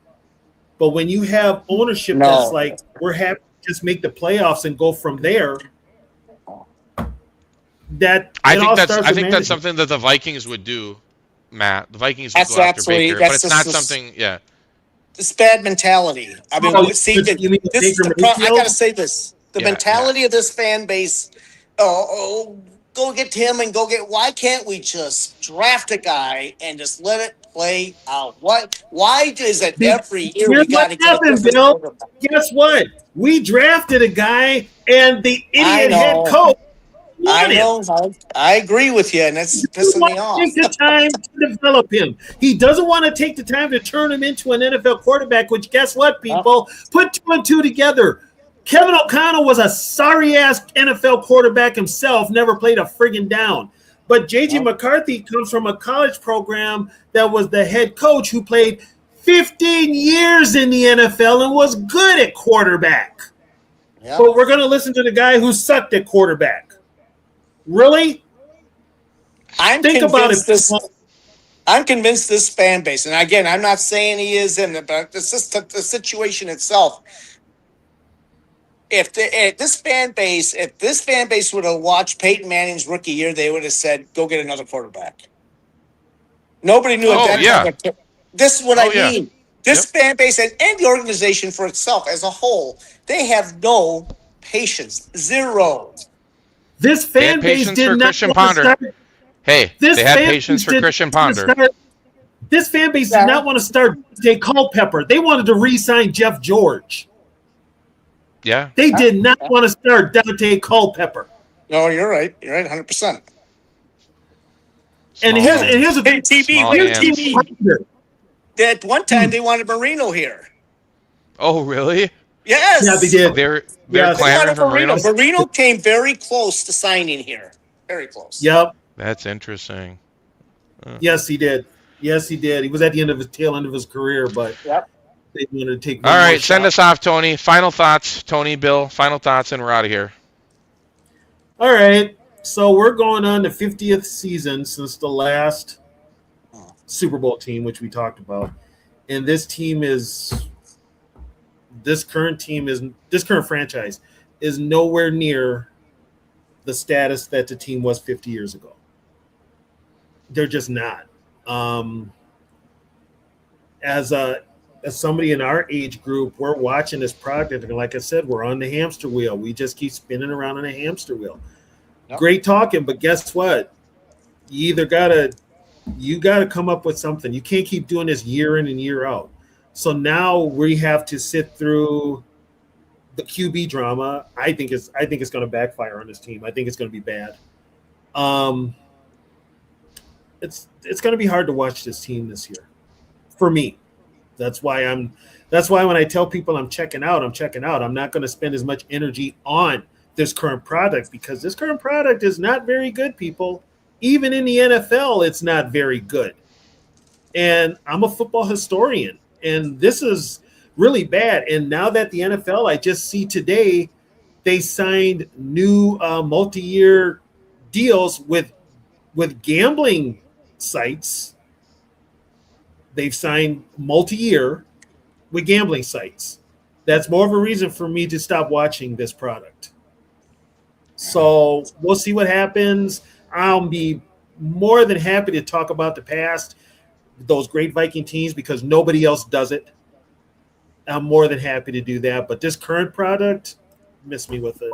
But when you have ownership that's like, we're happy to just make the playoffs and go from there, I think that's something that the Vikings would do, Matt. The Vikings would go after Baker, but it's not something. Yeah, it's bad mentality. I mean, I gotta say this: the mentality of this fan base. Go get him and go get. Why can't we just draft a guy and just let it play out? Why is it every year we got to get a Bill? Guess what? We drafted a guy, and the idiot head coach. I agree with you, and it's pissing me off. Take the time to develop him. He doesn't want to take the time to turn him into an NFL quarterback. Which, guess what, people? Put 2 and 2 together. Kevin O'Connell was a sorry-ass NFL quarterback himself, never played a friggin' down. But J.J. McCarthy comes from a college program that was the head coach who played 15 years in the NFL and was good at quarterback. Yeah. But we're going to listen to the guy who sucked at quarterback. Really? Think about it. I'm convinced this fan base, and again, I'm not saying he is in it, but it's just the situation itself. If this fan base would have watched Peyton Manning's rookie year, they would have said, "Go get another quarterback." Nobody knew at that time. This is what I mean. This fan base and the organization for itself as a whole, they have no patience. Zero. This fan base did not Christian Ponder. Hey, they had patience for Christian Ponder. This fan base did not want to start Dante Culpepper. They wanted to re-sign Jeff George. Yeah. They did not want to start Dante Culpepper. No, you're right. You're right, 100%. And here's the thing. TV. At one time, they wanted Marino here. Oh, really? Yes. Yeah, they did. They're clamoring for Marino. Marino came very close to signing here. Very close. Yep. That's interesting. Yes, he did. Yes, he did. He was at the tail end of his career, but they wanted to take. All right, send us off, Tony. Final thoughts, Tony, Bill. Final thoughts, and we're out of here. All right. So we're going on the 50th season since the last Super Bowl team, which we talked about, and this current franchise is nowhere near the status that the team was 50 years ago. They're just not. As somebody in our age group, we're watching this project, and like I said, we're on the hamster wheel. We just keep spinning around on a hamster wheel. Yep. Great talking, but guess what? You gotta come up with something. You can't keep doing this year in and year out. So now we have to sit through the QB drama. I think it's going to backfire on this team. I think it's going to be bad. It's going to be hard to watch this team this year, for me. That's why when I tell people I'm checking out. I'm not going to spend as much energy on this current product because this current product is not very good, people. Even in the NFL, it's not very good. And I'm a football historian, and this is really bad. And now that the NFL, I just see today, they signed new multi-year deals with gambling sites. They've signed multi-year with gambling sites. That's more of a reason for me to stop watching this product. So we'll see what happens. I'll be more than happy to talk about the past, those great Viking teams, because nobody else does it. I'm more than happy to do that. But this current product, miss me with it.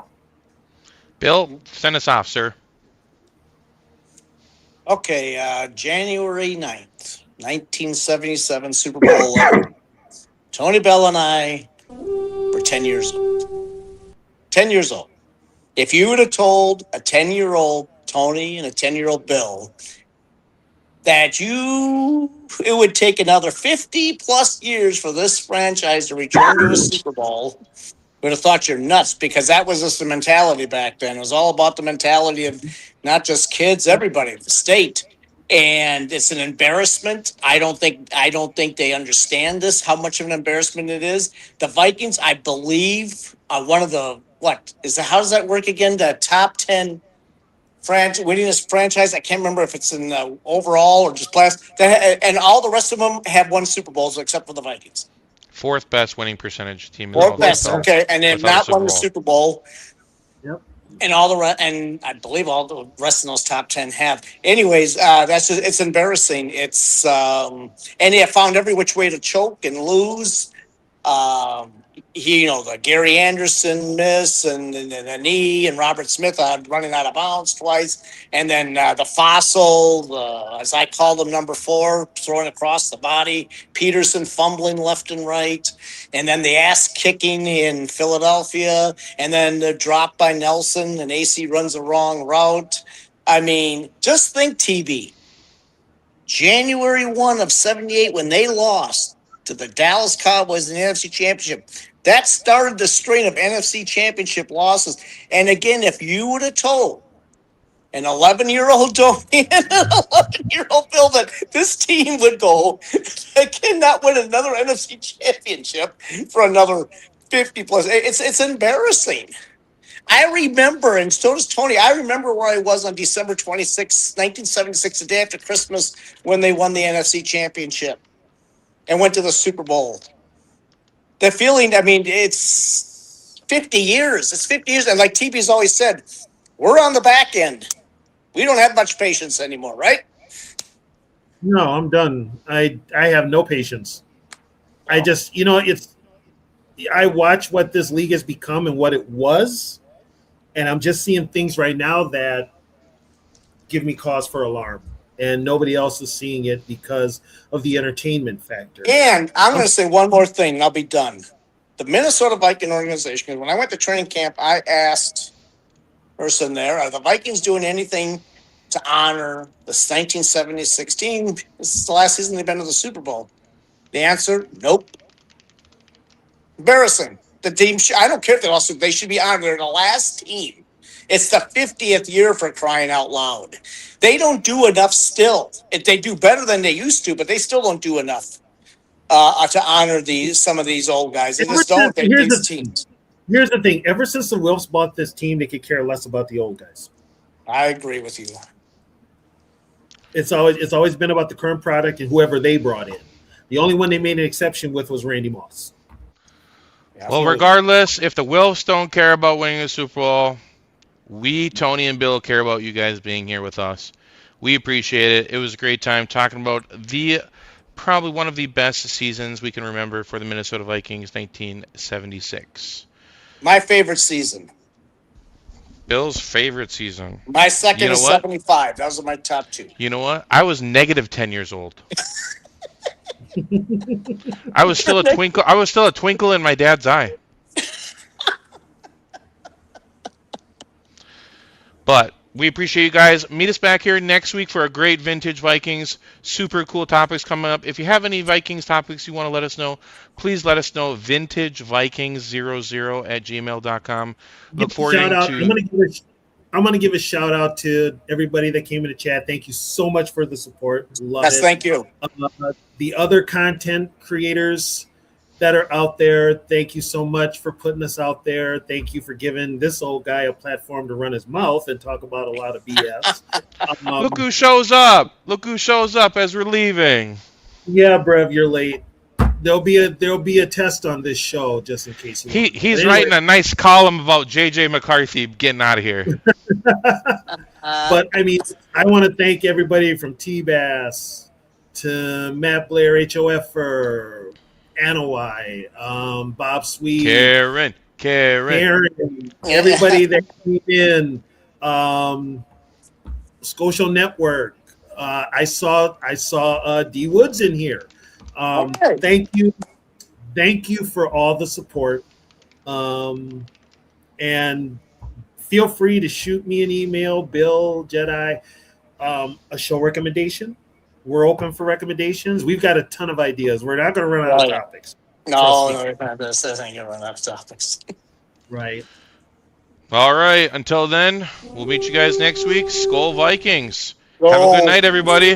Bill, send us off, sir. Okay, January 9th, 1977, Super Bowl 11. Tony Bell and I were 10 years old. 10 years old. If you would have told a 10-year-old Tony and a 10-year-old Bill that it would take another 50-plus years for this franchise to return to a Super Bowl, would have thought you're nuts, because that was just the mentality back then. It was all about the mentality of not just kids, everybody, the state. And it's an embarrassment. I don't think they understand this, how much of an embarrassment it is. The Vikings, I believe, are one of the how does that work again? The top 10 winningest franchise. I can't remember if it's in overall or just playoffs. And all the rest of them have won Super Bowls except for the Vikings. Fourth best winning percentage team. Fourth best, okay, and they've not won the Super Bowl. Yep. And and I believe all the rest of those top 10 have. Anyways, it's embarrassing. It's and they have found every which way to choke and lose. The Gary Anderson miss and the knee, and Robert Smith running out of bounds twice, and then the fossil, as I call them, number 4, throwing across the body, Peterson fumbling left and right, and then the ass kicking in Philadelphia, and then the drop by Nelson, and AC runs the wrong route. I mean, just think, TB. January 1 of 78, when they lost to the Dallas Cowboys in the NFC Championship. That started the string of NFC Championship losses. And again, if you would have told an 11-year-old Tony and an 11-year-old Bill that this team would go cannot win another NFC championship for another 50 plus. It's embarrassing. I remember, and so does Tony, I remember where I was on December 26, 1976, the day after Christmas, when they won the NFC championship and went to the Super Bowl. The feeling, I mean, it's 50 years. It's 50 years. And like TB's always said, we're on the back end. We don't have much patience anymore, right? No, I'm done. I have no patience. I just, I watch what this league has become and what it was, and I'm just seeing things right now that give me cause for alarm. And nobody else is seeing it because of the entertainment factor. And I'm going to say one more thing, and I'll be done. The Minnesota Viking organization, because when I went to training camp, I asked the person there, are the Vikings doing anything to honor the 1976 team? This is the last season they've been to the Super Bowl. The answer, nope. Embarrassing. The team, I don't care if they lost, they should be honored. They're the last team. It's the 50th year, for crying out loud. They don't do enough still. They do better than they used to, but they still don't do enough to honor some of these old guys. They just don't. These teams. Here's the thing. Ever since the Wilfs bought this team, they could care less about the old guys. I agree with you. It's always been about the current product and whoever they brought in. The only one they made an exception with was Randy Moss. Well, regardless, if the Wilfs don't care about winning the Super Bowl, we, Tony and Bill, care about you guys being here with us. We appreciate it. It was a great time talking about probably one of the best seasons we can remember for the Minnesota Vikings, 1976. My favorite season. Bill's favorite season. My second is 75. Those are my top two. You know what? I was negative 10 years old. I was still a twinkle in my dad's eye. But we appreciate you guys. Meet us back here next week for a great Vintage Vikings. Super cool topics coming up. If you have any Vikings topics you want to let us know, please let us know. VintageVikings00@gmail.com. Look forward to... I'm going to give a shout out to everybody that came in the chat. Thank you so much for the support. Love it. Thank you. The other content creators that are out there, thank you so much for putting us out there. Thank you for giving this old guy a platform to run his mouth and talk about a lot of BS. Look who shows up. Look who shows up as we're leaving. Yeah, Brev, you're late. There'll be a test on this show just in case. He's writing a nice column about J.J. McCarthy getting out of here. But, I mean, I want to thank everybody from T-Bass to Matt Blair, HOFer, Anawai, Bob Sweet, Karen, everybody that came in, Scotia Network. I saw D Woods in here. Okay. Thank you for all the support, and feel free to shoot me an email, Bill Jedi, a show recommendation. We're open for recommendations. We've got a ton of ideas. We're not going to run out of topics. No, this isn't going to run out of topics. Right. All right. Until then, we'll meet you guys next week. Skol Vikings. Have a good night, everybody.